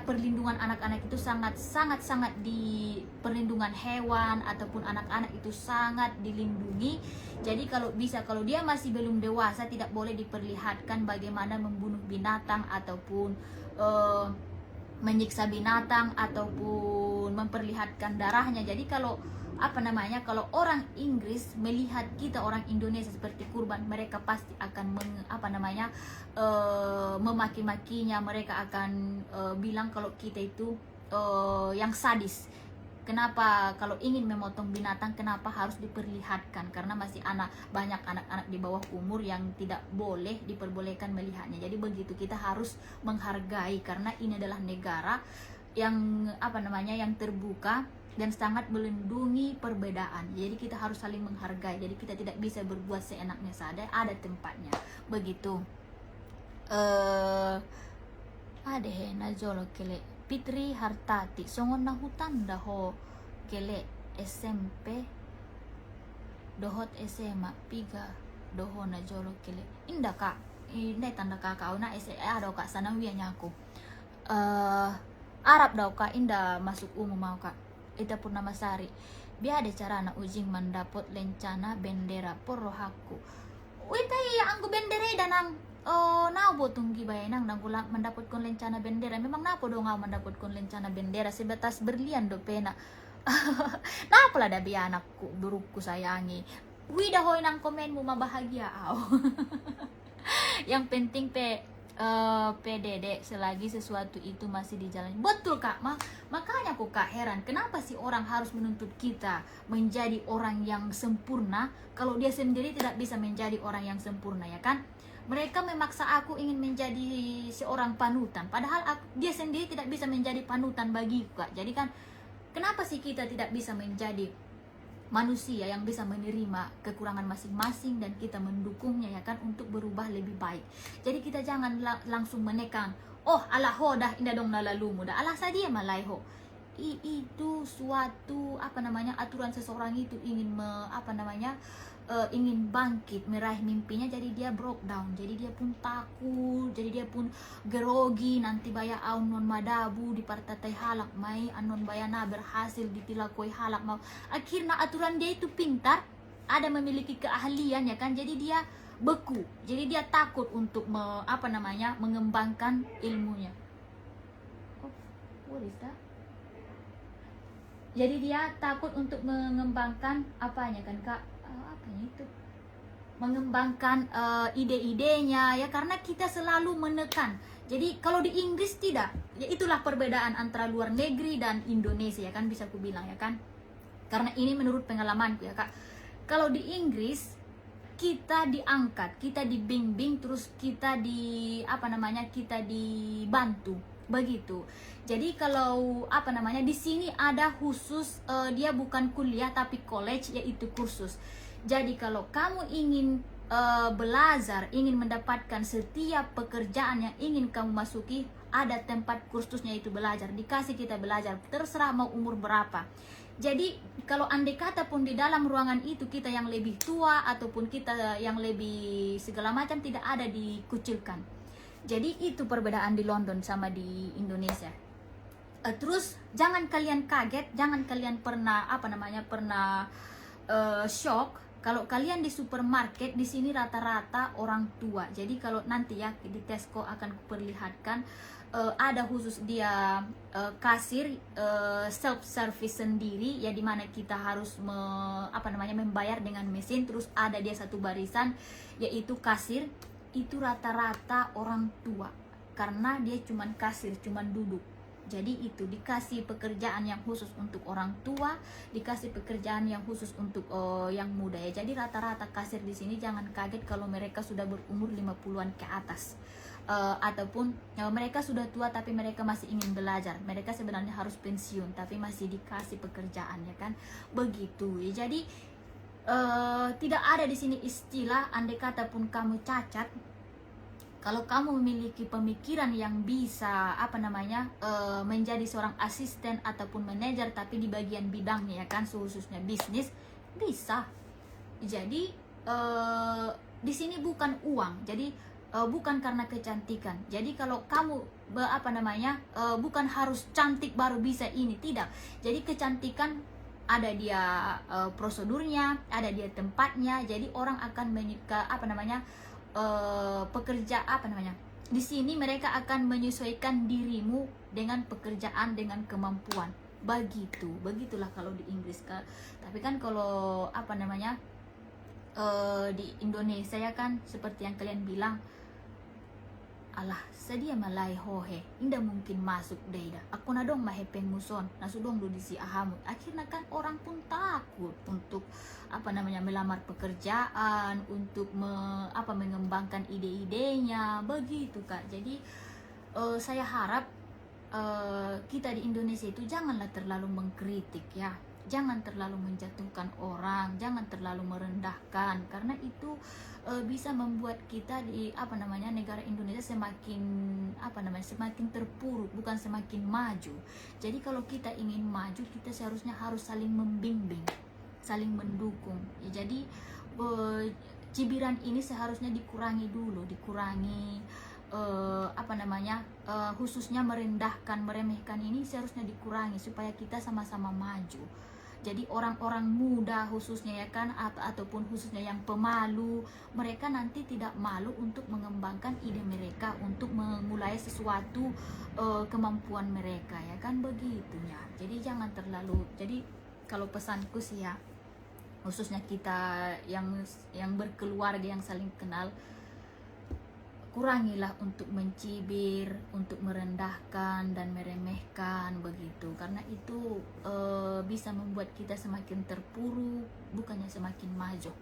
perlindungan anak-anak itu sangat di perlindungan hewan ataupun anak-anak itu sangat dilindungi. Jadi kalau dia masih belum dewasa tidak boleh diperlihatkan bagaimana membunuh binatang ataupun menyiksa binatang ataupun memperlihatkan darahnya. Jadi kalau kalau orang Inggris melihat kita orang Indonesia seperti kurban, mereka pasti akan memaki-makinya. Mereka akan bilang kalau kita itu yang sadis. Kenapa kalau ingin memotong binatang kenapa harus diperlihatkan? Karena masih banyak anak-anak di bawah umur yang tidak boleh diperbolehkan melihatnya. Jadi begitu, kita harus menghargai karena ini adalah negara yang yang terbuka dan sangat melindungi perbedaan. Jadi kita harus saling menghargai. Jadi kita tidak bisa berbuat seenaknya saja, ada tempatnya. Begitu. Ada na jolo kele Fitri Hartati songon na hutan daho kele SMP dohot SMA piga doho na jolo kele inda kak ini tanda kakak na SMA do kak sanawianya aku Arab daw kak inda masuk umum mau kak Ita Purnamasari biar ada cara na ujing mendapot lencana bendera porohaku wita ya anggo bendera danang napo tunggi bayanang nang kula mendapatkan lencana bendera. Memang napo dong nga mendapatkan lencana bendera sebatas berlian do pena. Napo lah dabi anakku burukku sayangi. Wida hoy nang komen mo mabahagia aw. Yang penting PDD selagi sesuatu itu masih dijalani. Betul kak, makanya aku kak heran kenapa sih orang harus menuntut kita menjadi orang yang sempurna kalau dia sendiri tidak bisa menjadi orang yang sempurna, ya kan? Mereka memaksa aku ingin menjadi seorang panutan, padahal dia sendiri tidak bisa menjadi panutan bagiku kak. Jadi kan kenapa sih kita tidak bisa menjadi manusia yang bisa menerima kekurangan masing-masing dan kita mendukungnya, ya kan, untuk berubah lebih baik. Jadi kita jangan langsung menekan, oh alah ho dah indah dong nalalu muda alah sadia malai ho. Itu suatu aturan seseorang itu ingin ingin bangkit meraih mimpinya, jadi dia broke down, jadi dia pun takut, jadi dia pun gerogi. Nanti baya aun non madabu di partai halak mai anon bayana berhasil ditilakoi halak mau. Akhirnya aturan dia itu pintar, ada memiliki keahlian, ya kan, jadi dia beku, jadi dia takut untuk mengembangkan ilmunya. What is that? Jadi dia takut untuk mengembangkan apanya kan kak? Itu mengembangkan ide-idenya, ya, karena kita selalu menekan. Jadi kalau di Inggris tidak, ya itulah perbedaan antara luar negeri dan Indonesia, ya kan, bisa aku bilang, ya kan, karena ini menurut pengalamanku, ya kak. Kalau di Inggris kita diangkat, kita dibimbing, terus kita kita dibantu begitu. Jadi kalau di sini ada khusus dia bukan kuliah tapi college, yaitu kursus. Jadi kalau kamu ingin belajar, ingin mendapatkan setiap pekerjaan yang ingin kamu masuki, ada tempat kursusnya itu belajar, dikasih kita belajar, terserah mau umur berapa. Jadi kalau andai kata pun di dalam ruangan itu kita yang lebih tua ataupun kita yang lebih segala macam, tidak ada dikucilkan. Jadi itu perbedaan di London sama di Indonesia. Terus jangan kalian kaget, jangan kalian pernah shock kalau kalian di supermarket di sini rata-rata orang tua. Jadi kalau nanti ya di Tesco akan kuperlihatkan ada khusus dia kasir self service sendiri, ya, dimana kita harus membayar dengan mesin. Terus ada dia satu barisan yaitu kasir, itu rata-rata orang tua karena dia cuman kasir, cuman duduk. Jadi itu dikasih pekerjaan yang khusus untuk orang tua, dikasih pekerjaan yang khusus untuk yang muda, ya. Jadi rata-rata kasir di sini jangan kaget kalau mereka sudah berumur 50-an ke atas. Ataupun mereka sudah tua tapi mereka masih ingin belajar. Mereka sebenarnya harus pensiun tapi masih dikasih pekerjaan, ya kan? Begitu. Ya, jadi tidak ada di sini istilah andai kata pun kamu cacat, Kalau kamu memiliki pemikiran yang bisa menjadi seorang asisten ataupun manajer tapi di bagian bidangnya ya kan, khususnya bisnis, bisa. Jadi di sini bukan uang, jadi bukan karena kecantikan. Jadi kalau kamu bukan harus cantik baru bisa ini, tidak. Jadi kecantikan ada dia prosedurnya, ada dia tempatnya. Jadi orang akan di sini mereka akan menyesuaikan dirimu dengan pekerjaan, dengan kemampuan. Begitulah kalau di Inggris. Tapi kan kalau di Indonesia ya kan, seperti yang kalian bilang, alah sedia malai hohe, indah mungkin masuk deh dah. Aku nadong mahepeng muson, nasudong do disi ahamut. Akhirnya kan orang pun takut untuk melamar pekerjaan, untuk mengembangkan ide-idenya, begitu Kak. Jadi saya harap kita di Indonesia itu janganlah terlalu mengkritik ya. Jangan terlalu menjatuhkan orang, jangan terlalu merendahkan, karena itu bisa membuat kita di negara Indonesia semakin terpuruk, bukan semakin maju. Jadi kalau kita ingin maju, kita seharusnya harus saling membimbing, saling mendukung. Ya, jadi cibiran ini seharusnya dikurangi dulu, khususnya merendahkan, meremehkan ini seharusnya dikurangi supaya kita sama-sama maju. Jadi orang-orang muda khususnya ya kan, ataupun khususnya yang pemalu, mereka nanti tidak malu untuk mengembangkan ide mereka, untuk memulai sesuatu kemampuan mereka ya kan, begitunya. Jadi jangan terlalu, jadi kalau pesanku sih ya, khususnya kita yang berkeluarga, yang saling kenal, kurangilah untuk mencibir, untuk merendahkan dan meremehkan begitu, karena itu bisa membuat kita semakin terpuruk, bukannya semakin maju.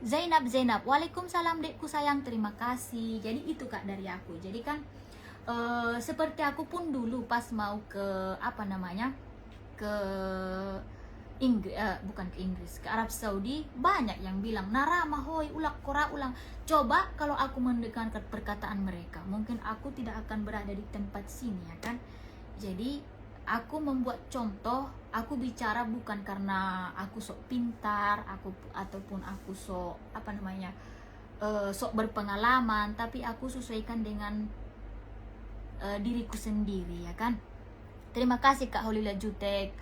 Zainab, waalaikumsalam dekku sayang, terima kasih. Jadi itu Kak dari aku. Jadi kan seperti aku pun dulu pas mau ke Inggris, ke Arab Saudi, banyak yang bilang Nara mahoi ulak kora ulang. Coba kalau aku mendengarkan perkataan mereka, mungkin aku tidak akan berada di tempat sini ya kan. Jadi aku membuat contoh, aku bicara bukan karena aku sok pintar, ataupun aku sok sok berpengalaman, tapi aku sesuaikan dengan diriku sendiri ya kan. Terima kasih Kak Holila Jutek.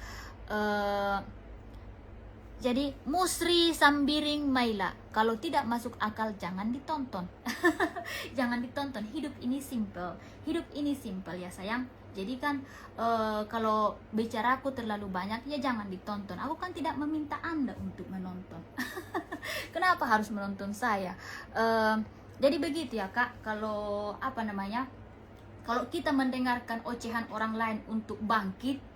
Jadi Musri Sambiring Maila, kalau tidak masuk akal jangan ditonton. Jangan ditonton. Hidup ini simple ya sayang. Jadi kan kalau bicara aku terlalu banyak ya jangan ditonton. Aku kan tidak meminta Anda untuk menonton. Kenapa harus menonton saya? Jadi begitu ya Kak. Kalau kalau kita mendengarkan ocehan orang lain untuk bangkit,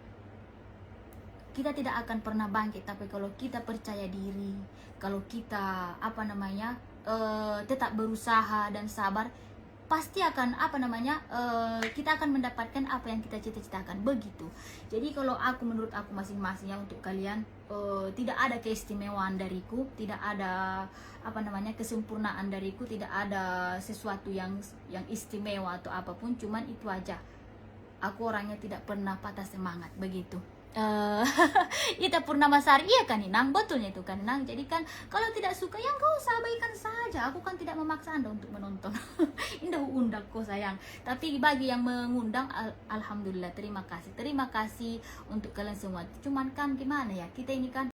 kita tidak akan pernah bangkit. Tapi kalau kita percaya diri, kalau kita tetap berusaha dan sabar, pasti akan kita akan mendapatkan apa yang kita cita-citakan begitu. Jadi kalau menurut aku masing-masing ya, untuk kalian tidak ada keistimewaan dariku, tidak ada kesempurnaan dariku, tidak ada sesuatu yang istimewa atau apapun, cuman itu aja. Aku orangnya tidak pernah patah semangat begitu. Ita Purnamasari, iya kan Inang, betulnya itu kan Inang. Jadi kan kalau tidak suka ya kau abaikan saja. Aku kan tidak memaksa Anda untuk menonton. Indah undang kok sayang. Tapi bagi yang mengundang, alhamdulillah, terima kasih untuk kalian semua. Cuman kan gimana ya, kita ini kan